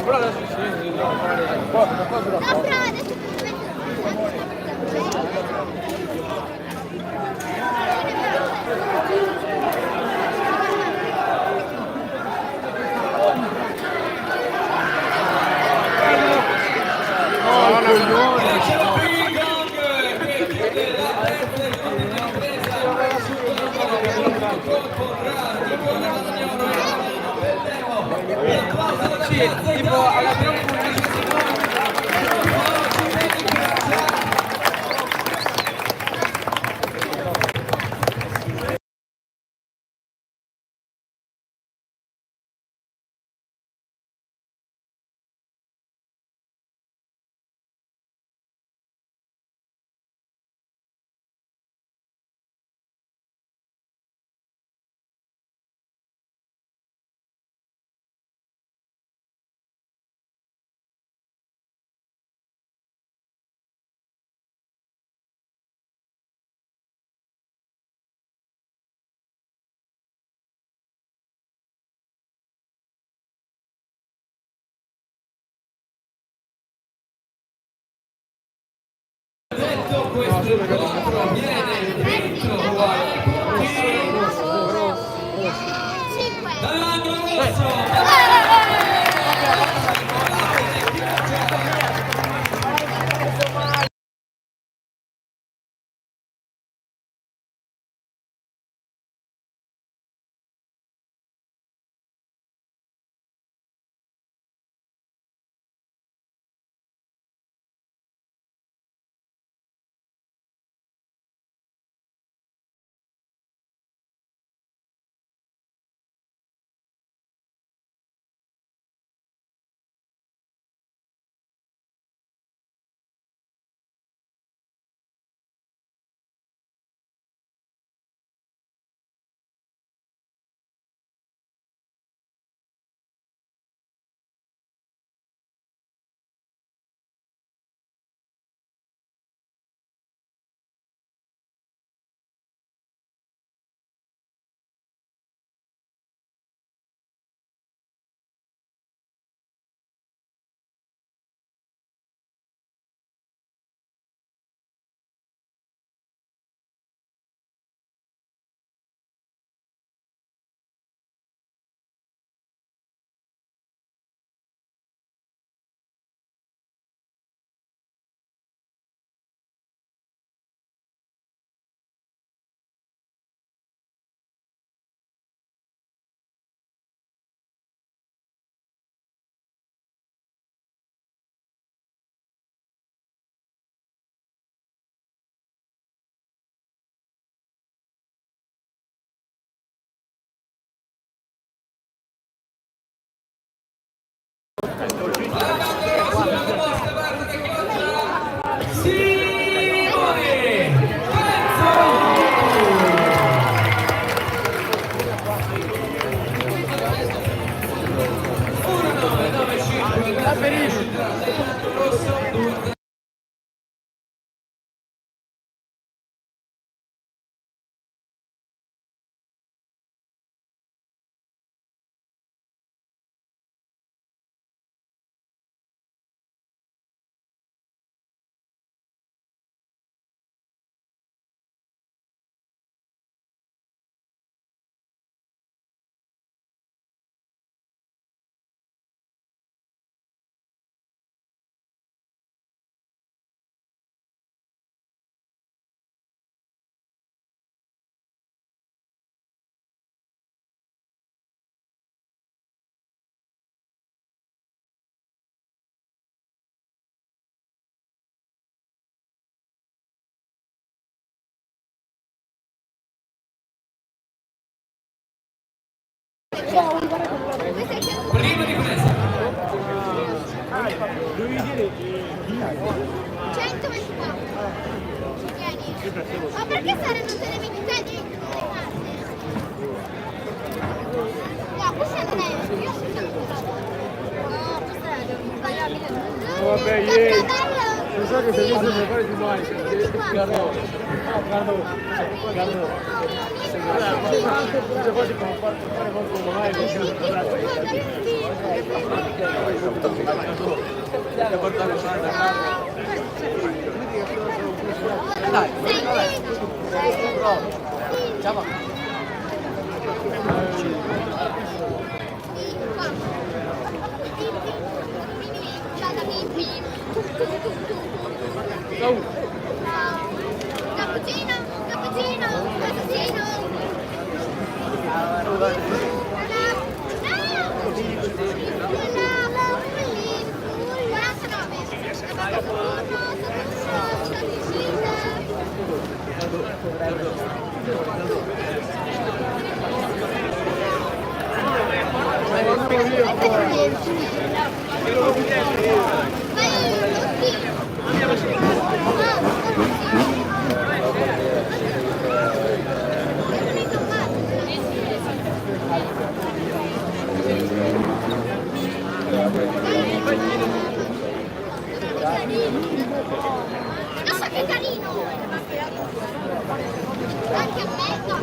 Però adesso sì, dobbiamo fare una cosa da No, fare. però adesso Eccolo qui il gong che chiude la terza e l'ultima ripresa contra Nicola Magnolo e Romano Bellemo. L'applauso della piazza tipo alla Italia. Detto questo incontro viene vinto ai punti dall'angolo rosso. Prima di presa. 124. Tieni. Ma perché Sara non te ne metti te dentro le carte? No, questa non è. Io sono sempre. No, questa è sbagliabile. Vabbè, ieri. Non so che se io devo fare di mai. Guarda. Se quasi come fare qualcuno mai Cappuccino, cappuccino, cappuccino. Non so che carino! Anche a me, no, no,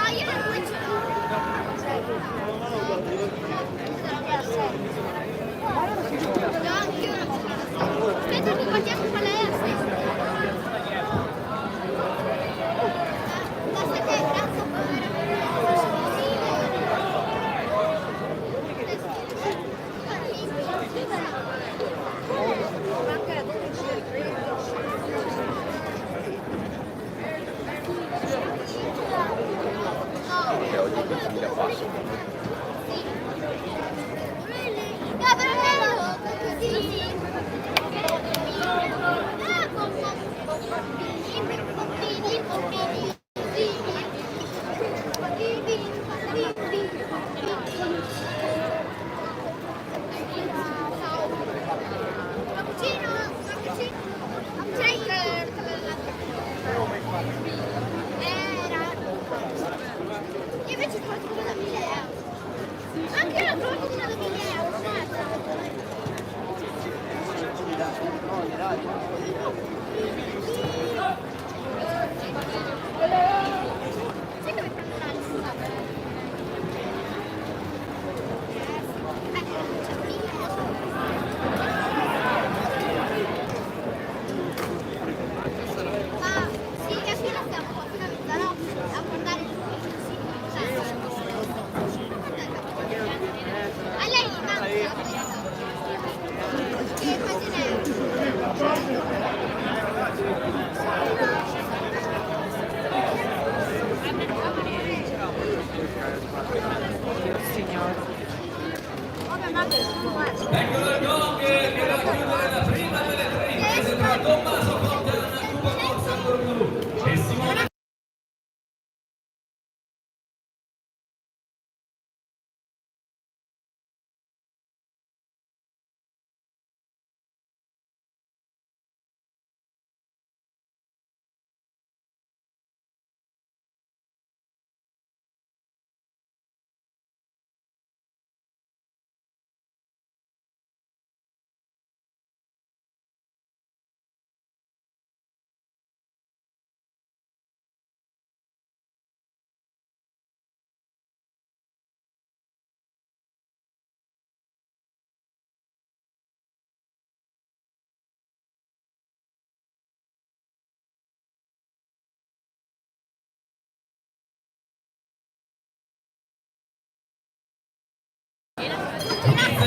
io non ce l'ho. No, anche io non ce l'ho. Aspetta che guardiamo qual è la stessa. Basta che grazie invece il qualcuno da 1000 euro. Anche la cronaca da 1000 euro, guarda. Sai dove prendo una lista? Ecco, c'è 1000 euro. Ma sì, che qui la stiamo continuando a guardare su. A lei manca che pagina è?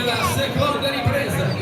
la seconda ripresa.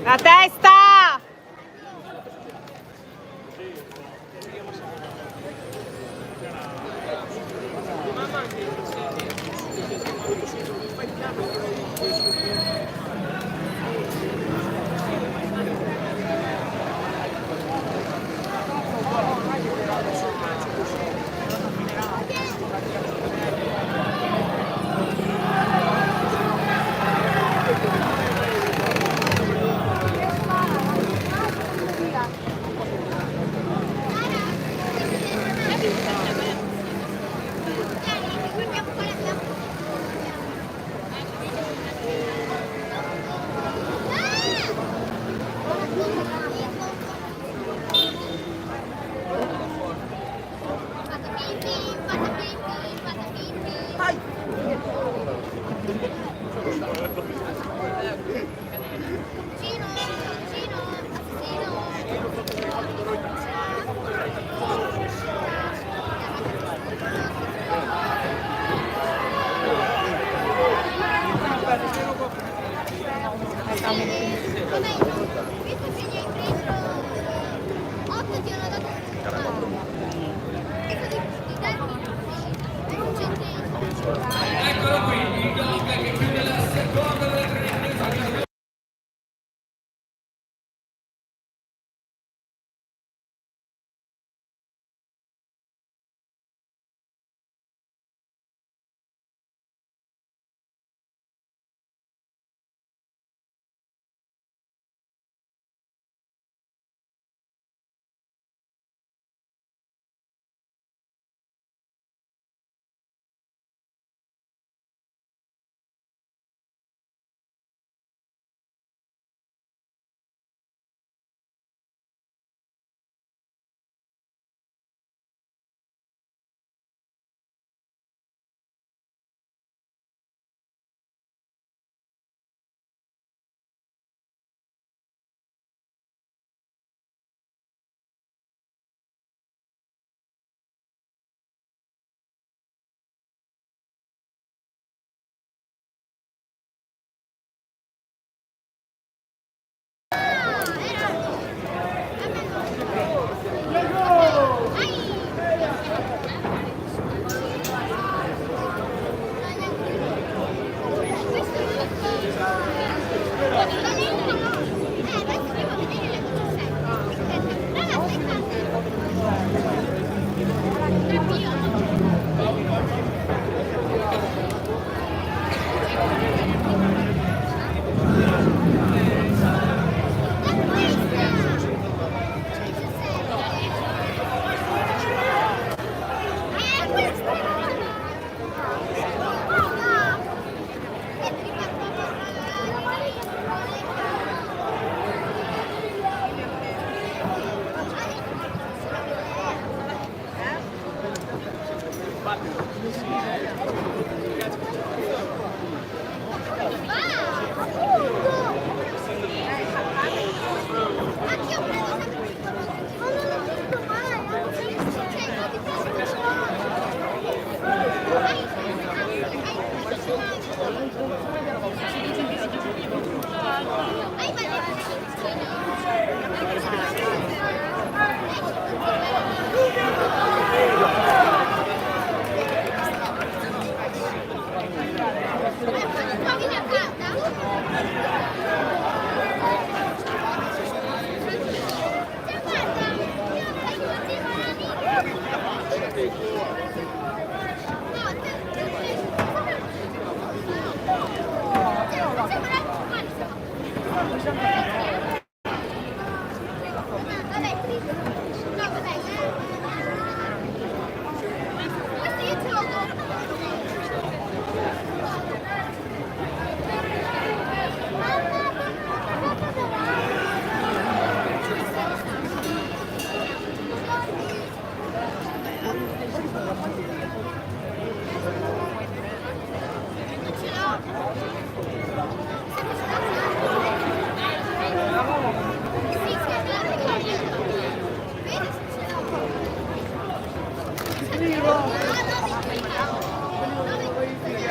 La testa! Eccolo qui, il gol che chiude la seconda delle tre riprese.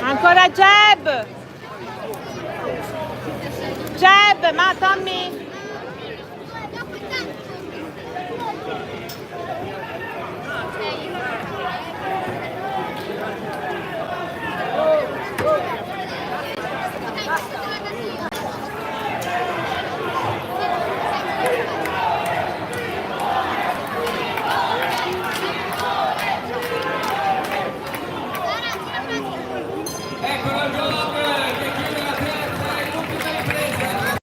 Ancora Jeb! Jeb, ma Tommy! Eccolo il gol che chiude la terza e l'ultima ripresa.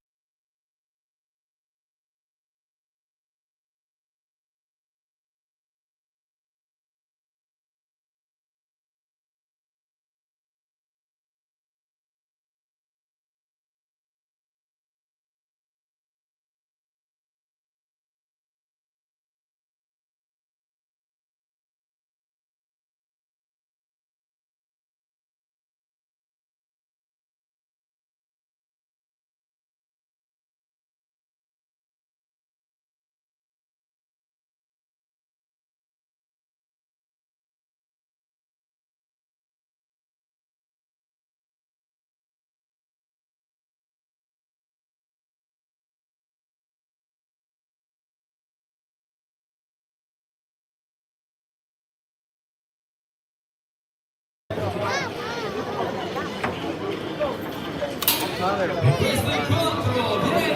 Questo incontro viene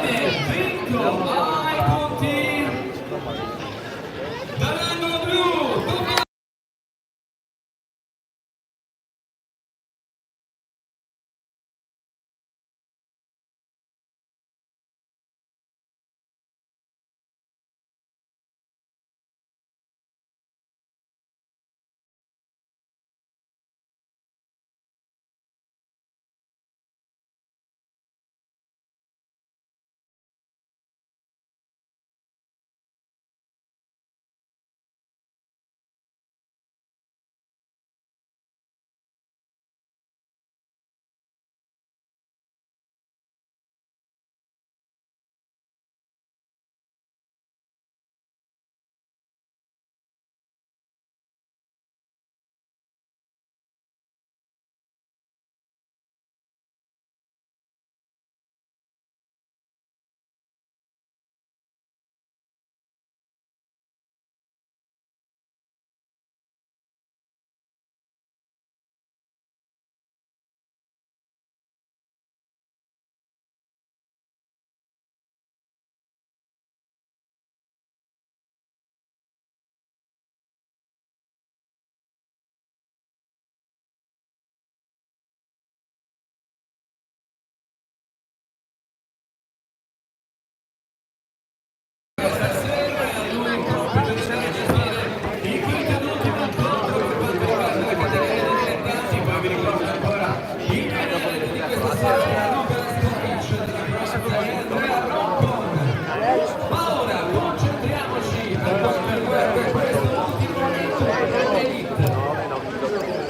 vinto ai punti dall'angolo blu.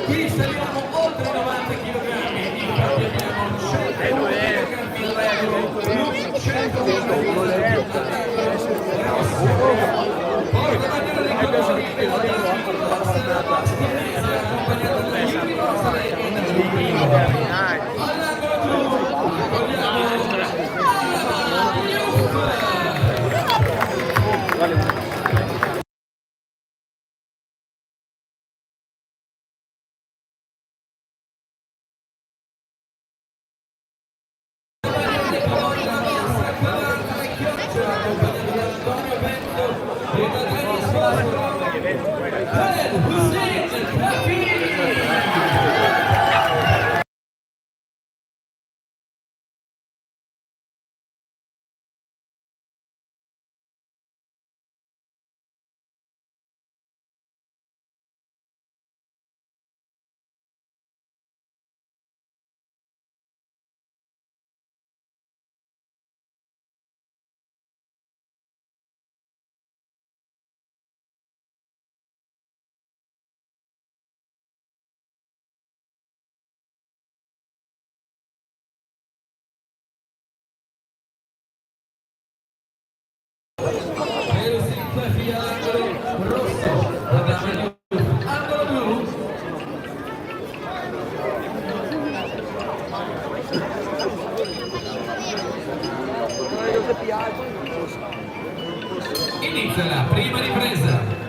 Qui saliamo oltre 90 kg, infatti abbiamo 100 kg, 100 kg. Porta bandiera dei colori della nostra accompagnata da Iuri Rosale e da Luigi. Inizia la prima ripresa.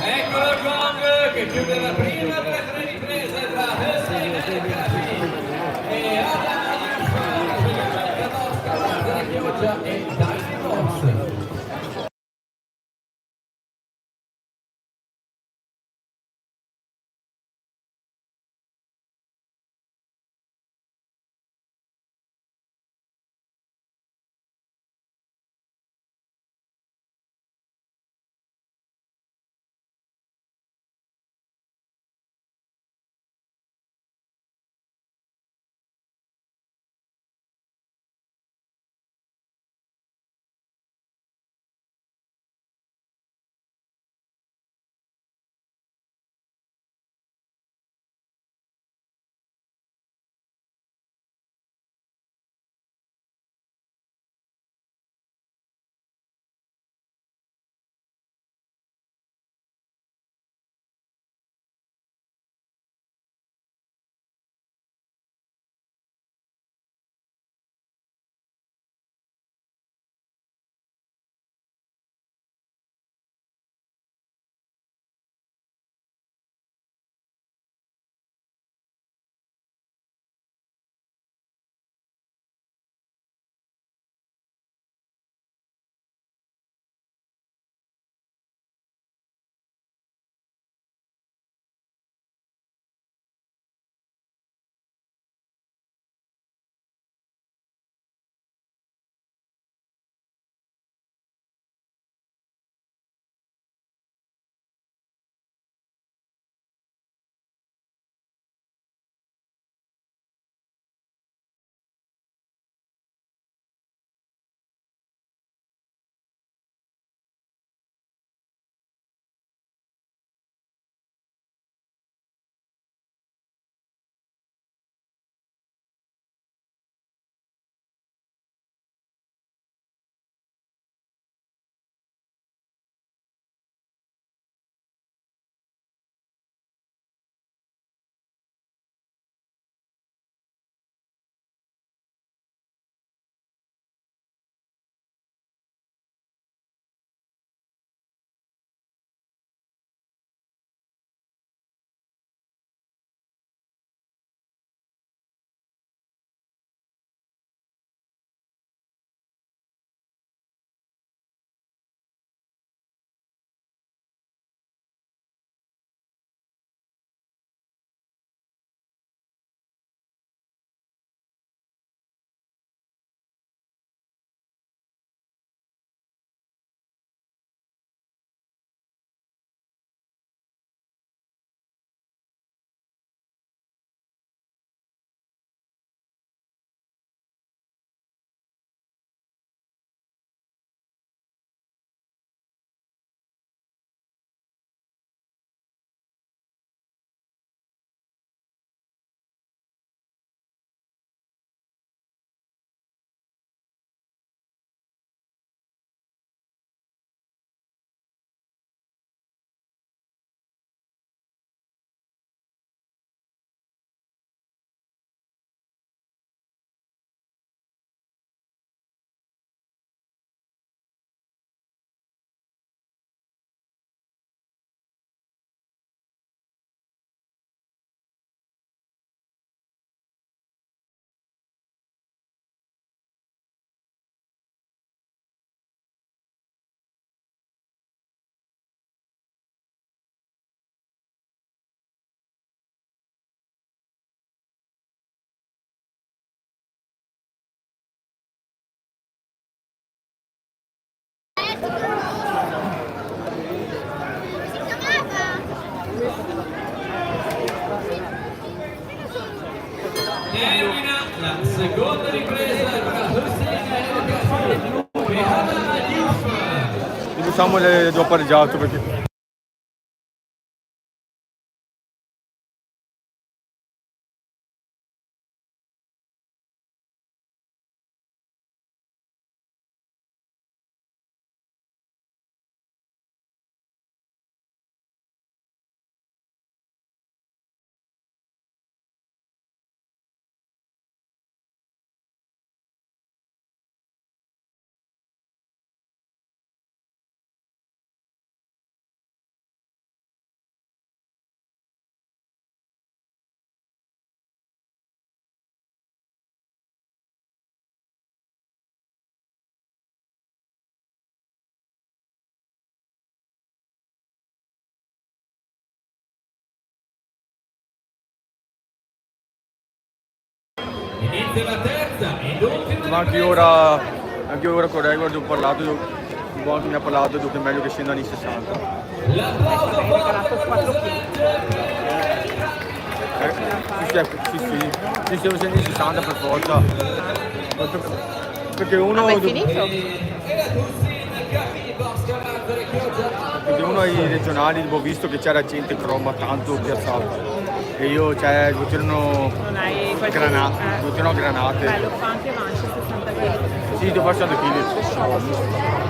Eccolo il gong che chiude la prima delle tre riprese tra Hussein El-Kafi e Adam Yusuf, Kadowska, Chioggia e Dai Fox. Termina la seconda ripresa tra Hussein e Al-Ghafi. Behama Diouf. Diciamo le do pareggiato perché Inizia la terza ed ultima ma anche ora con Record ho parlato, un buon che mi ha parlato, che è meglio che scendano in 60. l'applauso forte per Quattro Sì, devo scendere in 60 per forza. Perché uno, è finito? perché uno ai regionali ho visto che c'era gente croma tanto piazzata. E io, cioè, c'erano Non hai qualche... granate. Bello, fa anche Manchester 60 kg. Sì, devo fare 100 kg.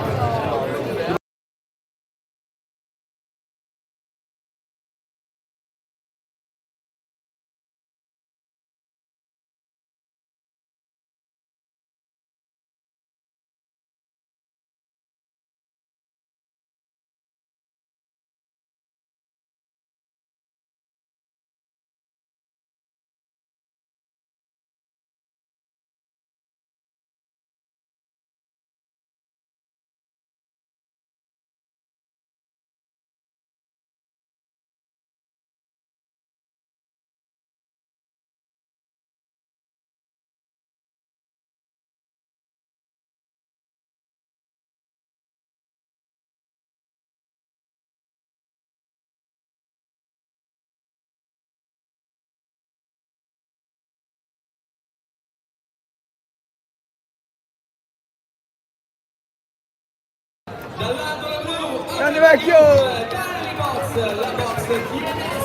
dall'angolo blu. Grande vecchio! Dani Box, la box chiesa.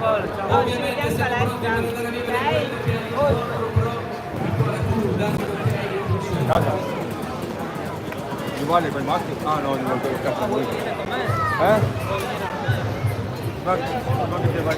Ovviamente siamo pronti per andare a vivere quello che è l'incontro pro, ancora tu, dando ok e procedere. Ci vuole quel macchino? Ah no, non devo cazzo lui. Ma che ti vai?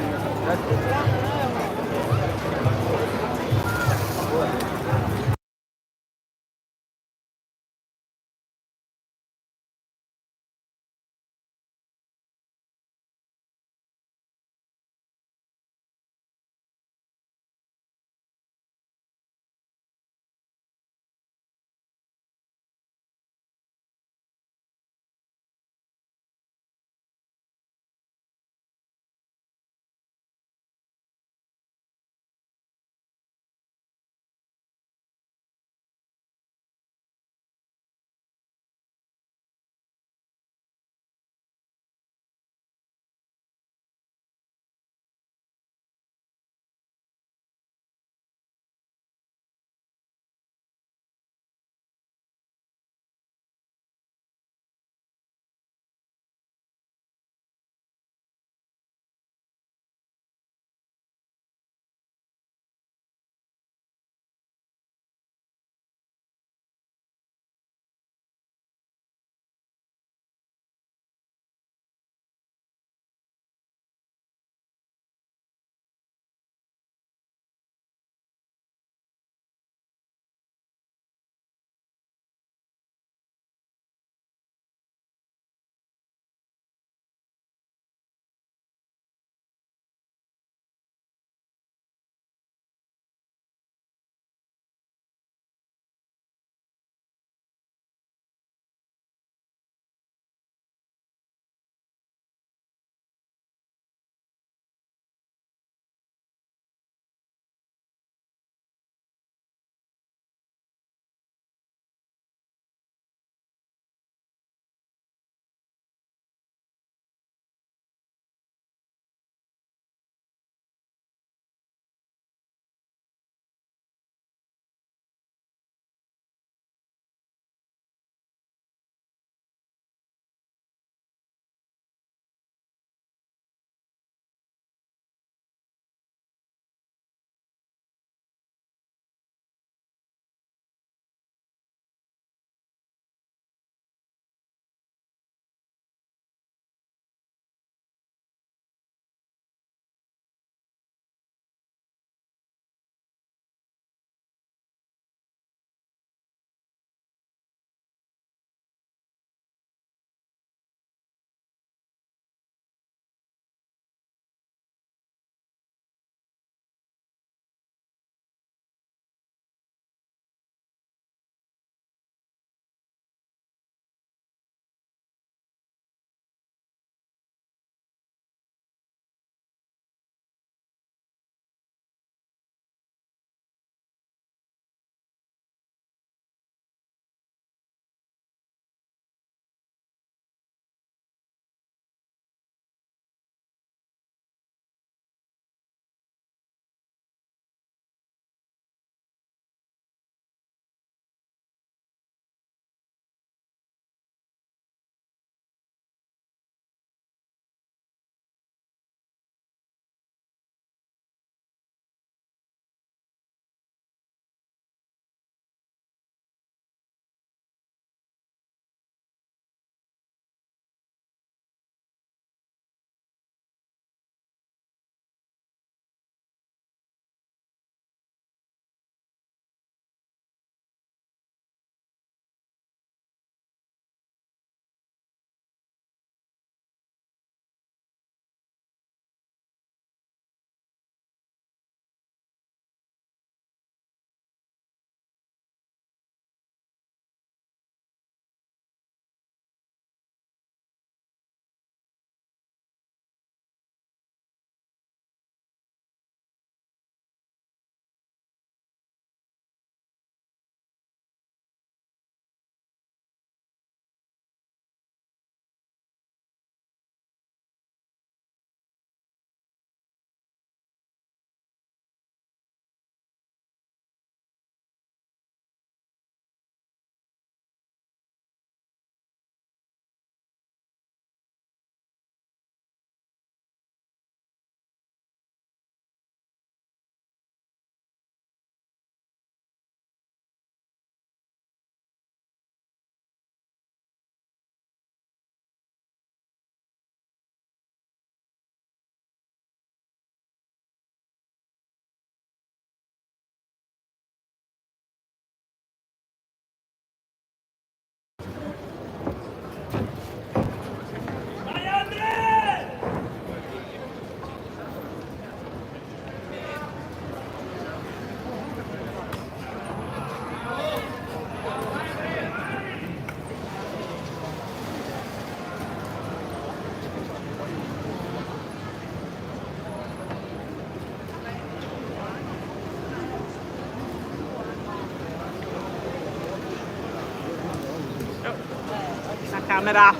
camera.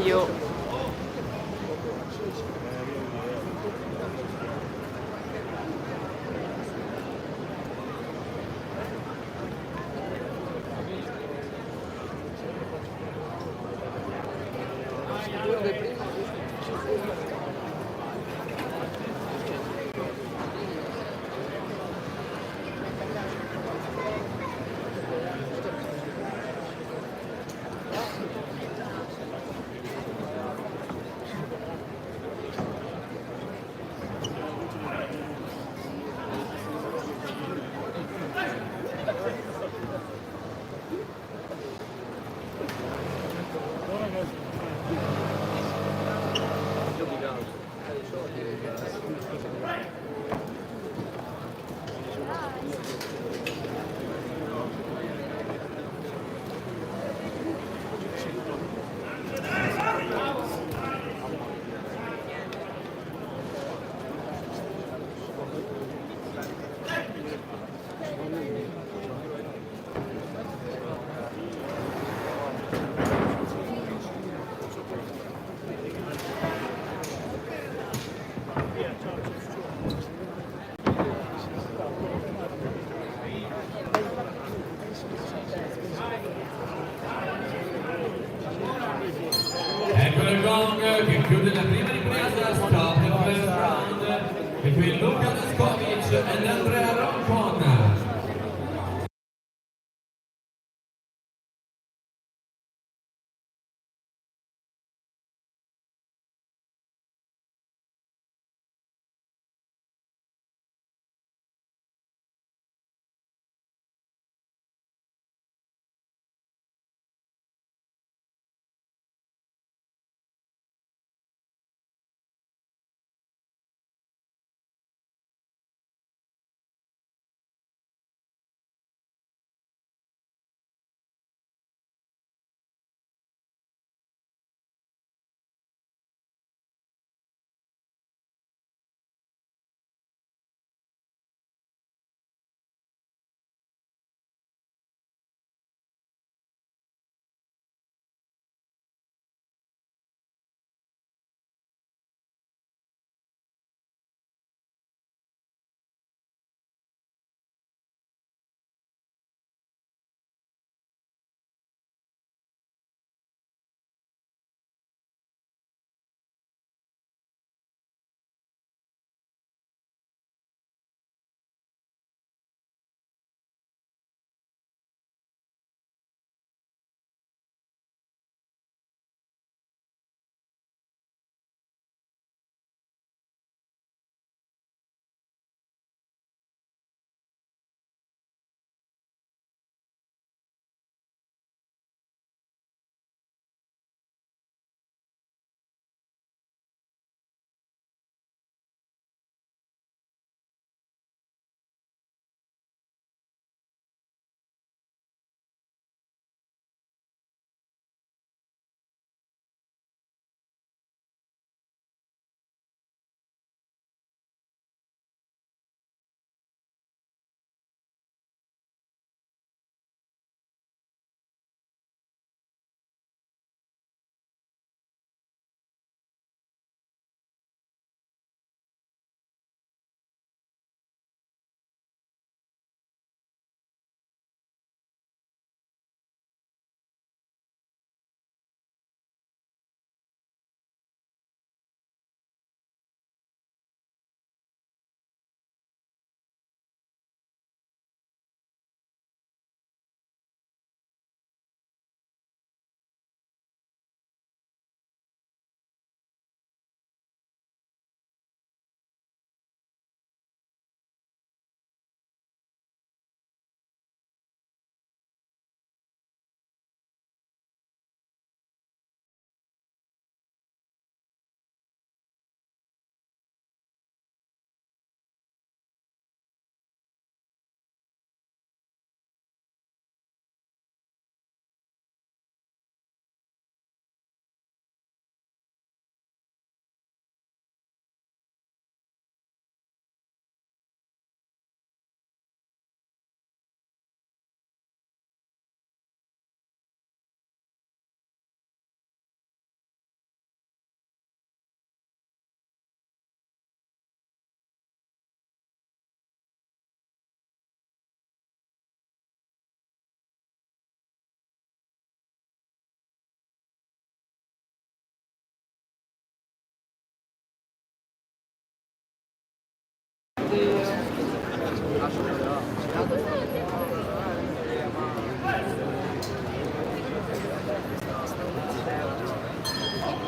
Io. Ecco il gong che chiude la prima ripresa, stop the first round between Luka Laskovic and Andrea Roncon.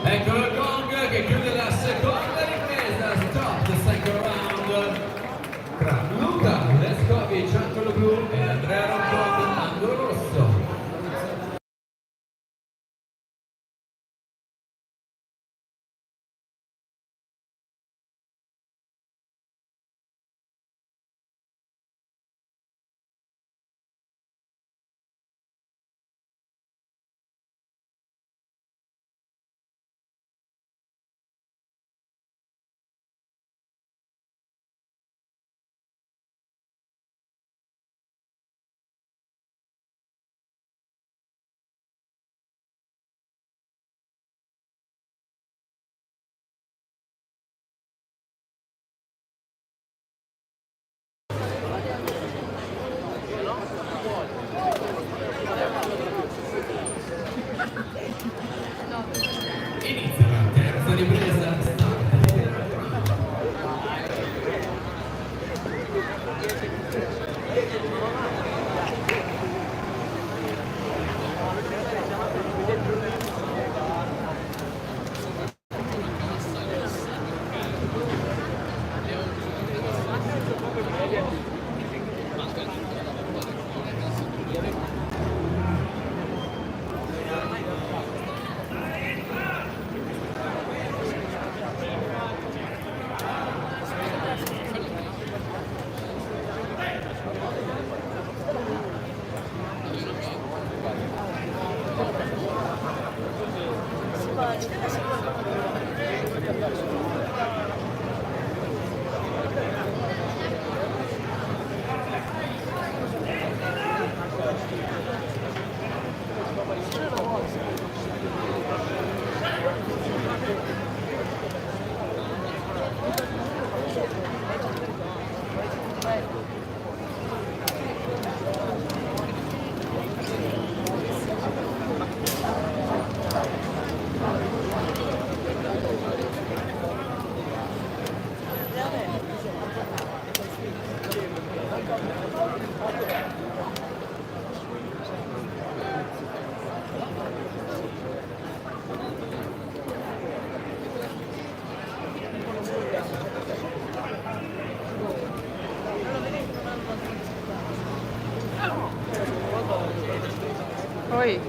Eccolo il gong che chiude la seconda ripresa. Stop the second round. Tra Luca Leskovic, angolo blu, e Andrea Roncon, angolo rosso. Inizia la terza ripresa. Poi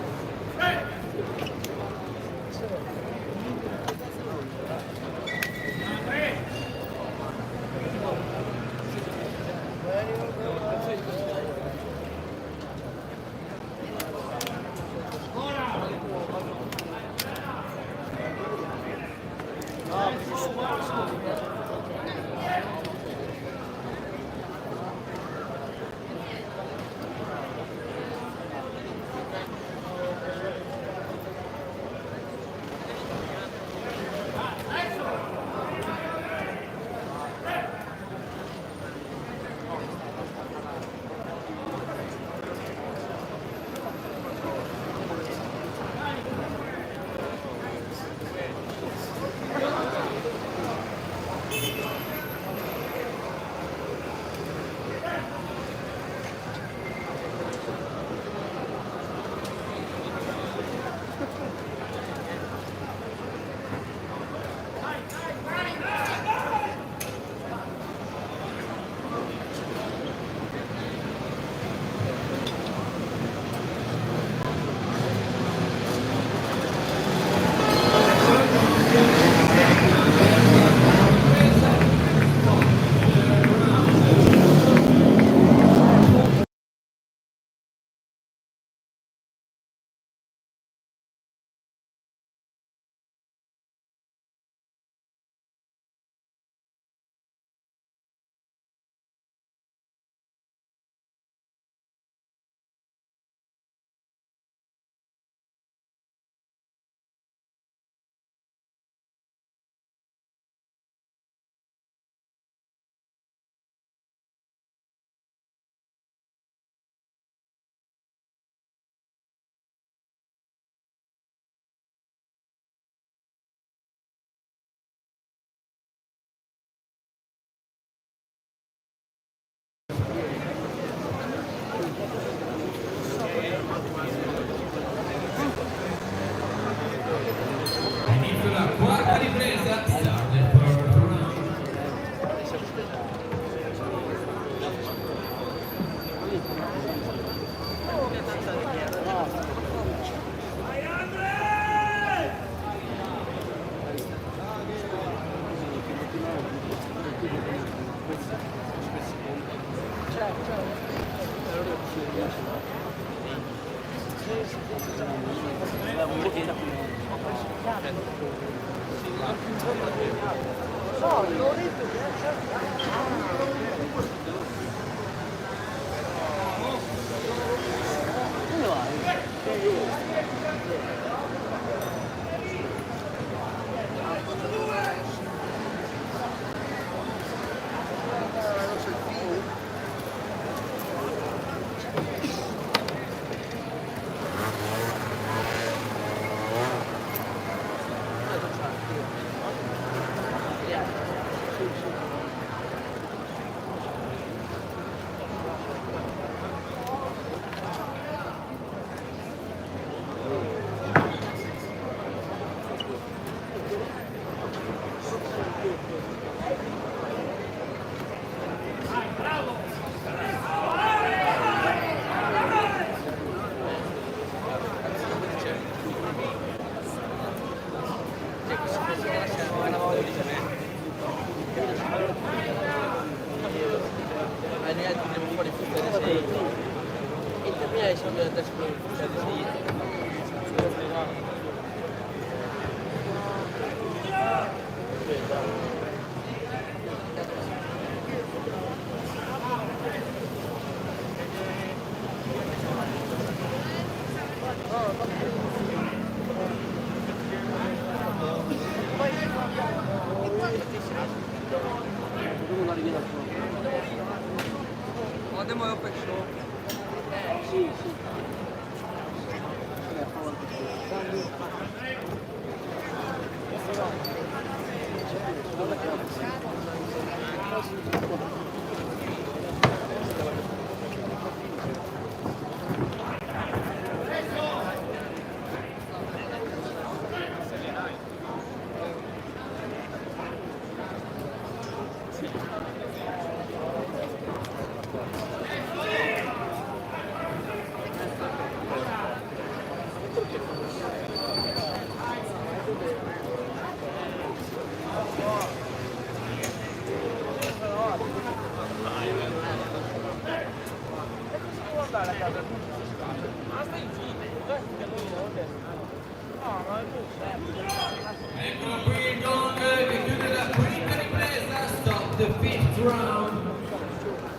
Eccolo qui il gong che chiude la quinta ripresa, stop the fifth round.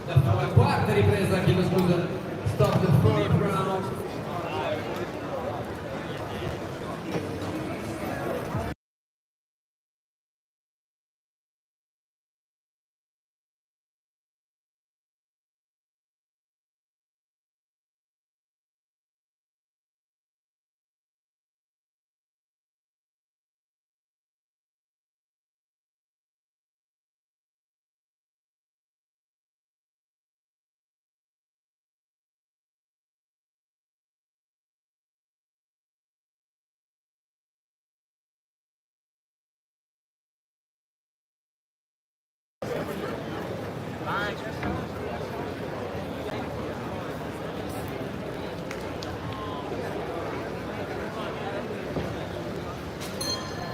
La quarta ripresa, chiedo scusa, stop the fourth round.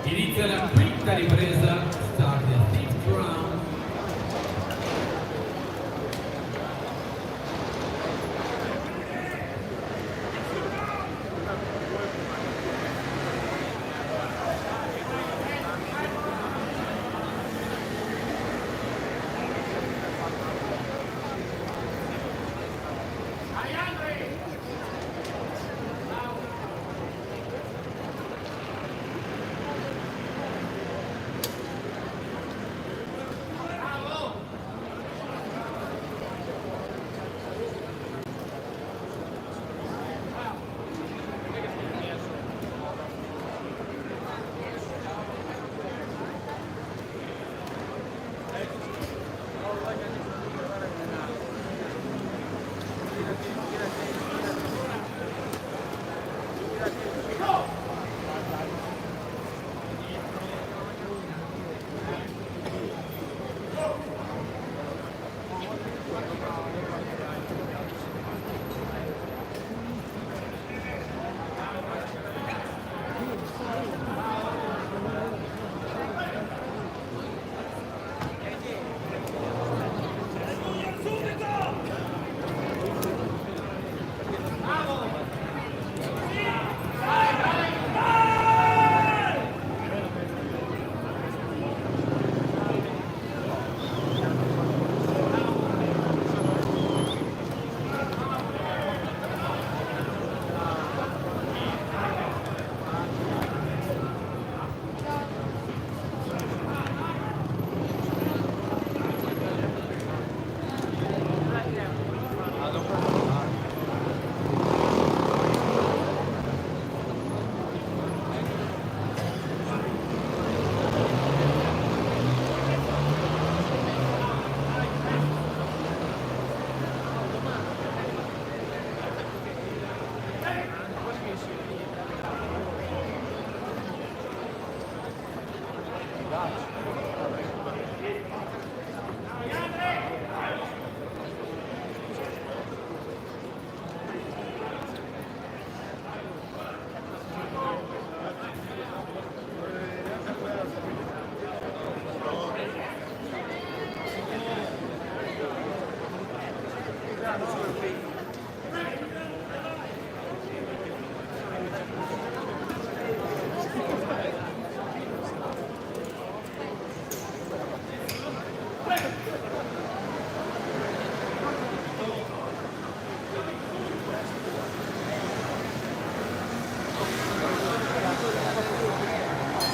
Inizia la quinta ripresa, start the fifth round.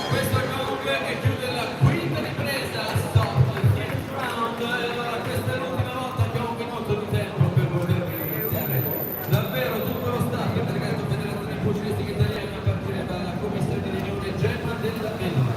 Questo gong che chiude la quinta ripresa, stop the fifth round, e allora questa è l'ultima volta che ho un minuto di tempo per poter iniziare. Davvero tutto lo staff è delegato Federazione Pugilistica Italiana a partire dalla commissione di riunione Gemma della Vedova,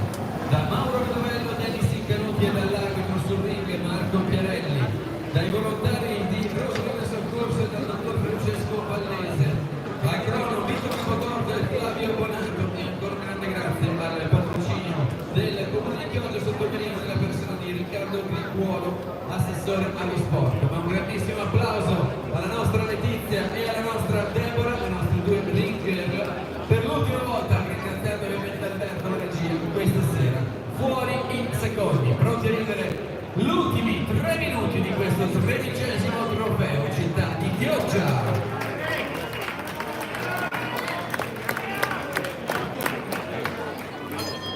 da Mauro Vedovello, Denis Incanuti e dall'arbitro sul ring Marco Chiarelli, dai volontari di Rosarino Soccorso e dal dottor Francesco Vallese, al crono Vito Capotorto e Flavio Bonato, e ancora grande grazie al patrocinio del Comune di Chioggia sottolineo nella persona di Riccardo Griccuolo, assessore allo sport. Ma un grandissimo applauso alla nostra Letizia e alla nostra Deborah, le nostre due ringer, per l'ultima volta, ringraziando ovviamente Alberto la regia questa sera, fuori in secondi, pronti a vivere gli ultimi 3 minuti di questo 13° trofeo città di Chioggia.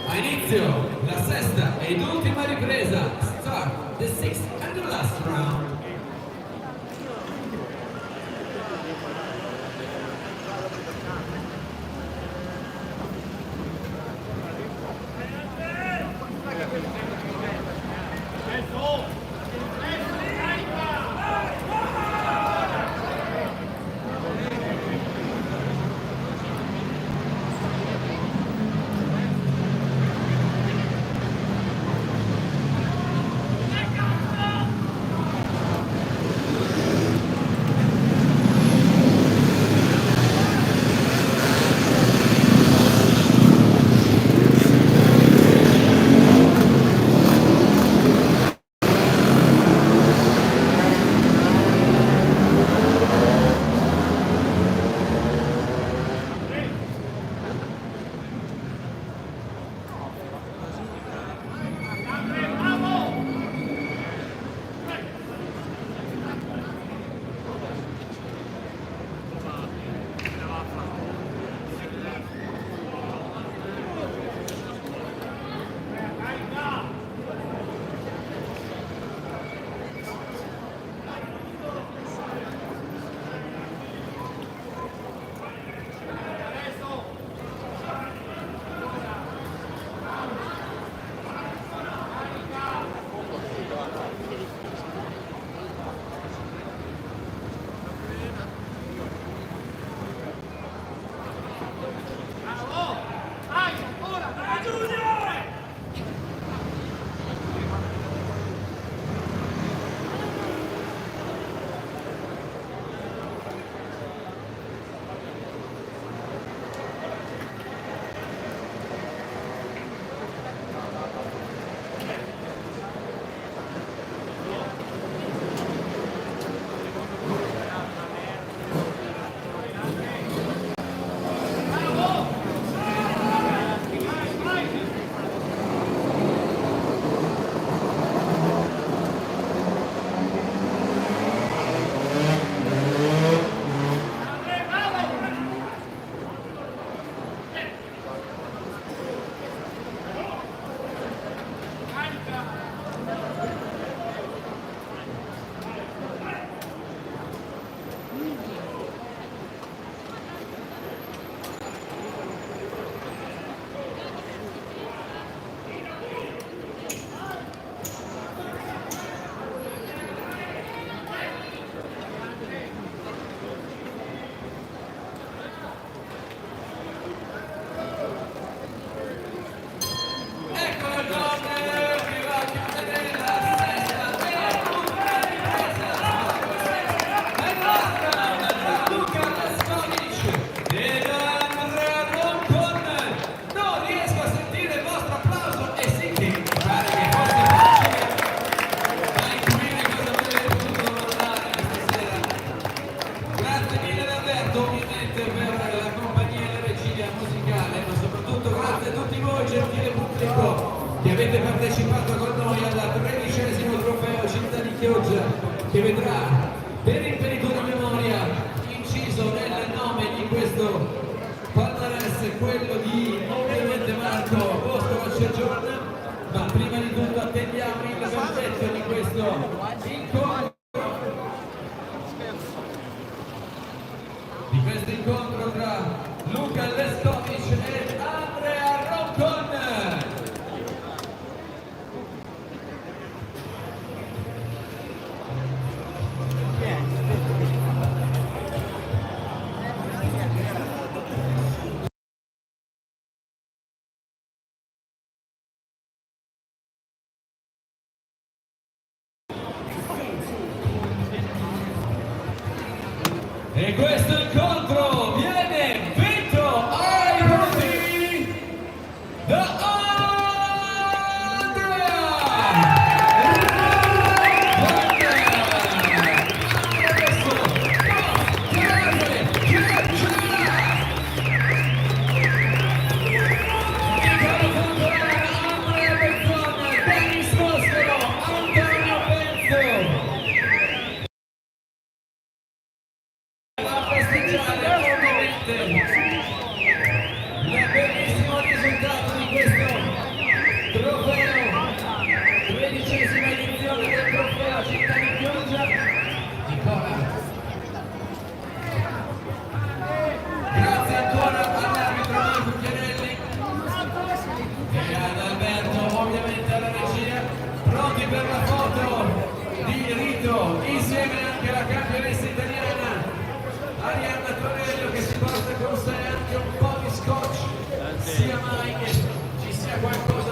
A inizio la sesta ed ultima ripresa. Start the sixth and the last round. Chioggia, che vedrà per imperitura memoria inciso nel nome di questo palmarès quello di ovviamente Marco Bosco Rocciagione, ma prima di tutto attendiamo il verdetto di questo incontro tra Luca Leskovic e Andrea Roncon. E questo incontro viene vinto ai punti da il bellissimo risultato di questo trofeo, 13ª edizione del trofeo Città di Chioggia. Nicola, grazie ancora all'arbitro Marco Chiarelli e ad Alberto, ovviamente alla regia, pronti per la foto di rito insieme anche alla campionessa italiana Arianna Tonello, che si porta con sé anche un po' di scotch, sia mai che ci sia qualcosa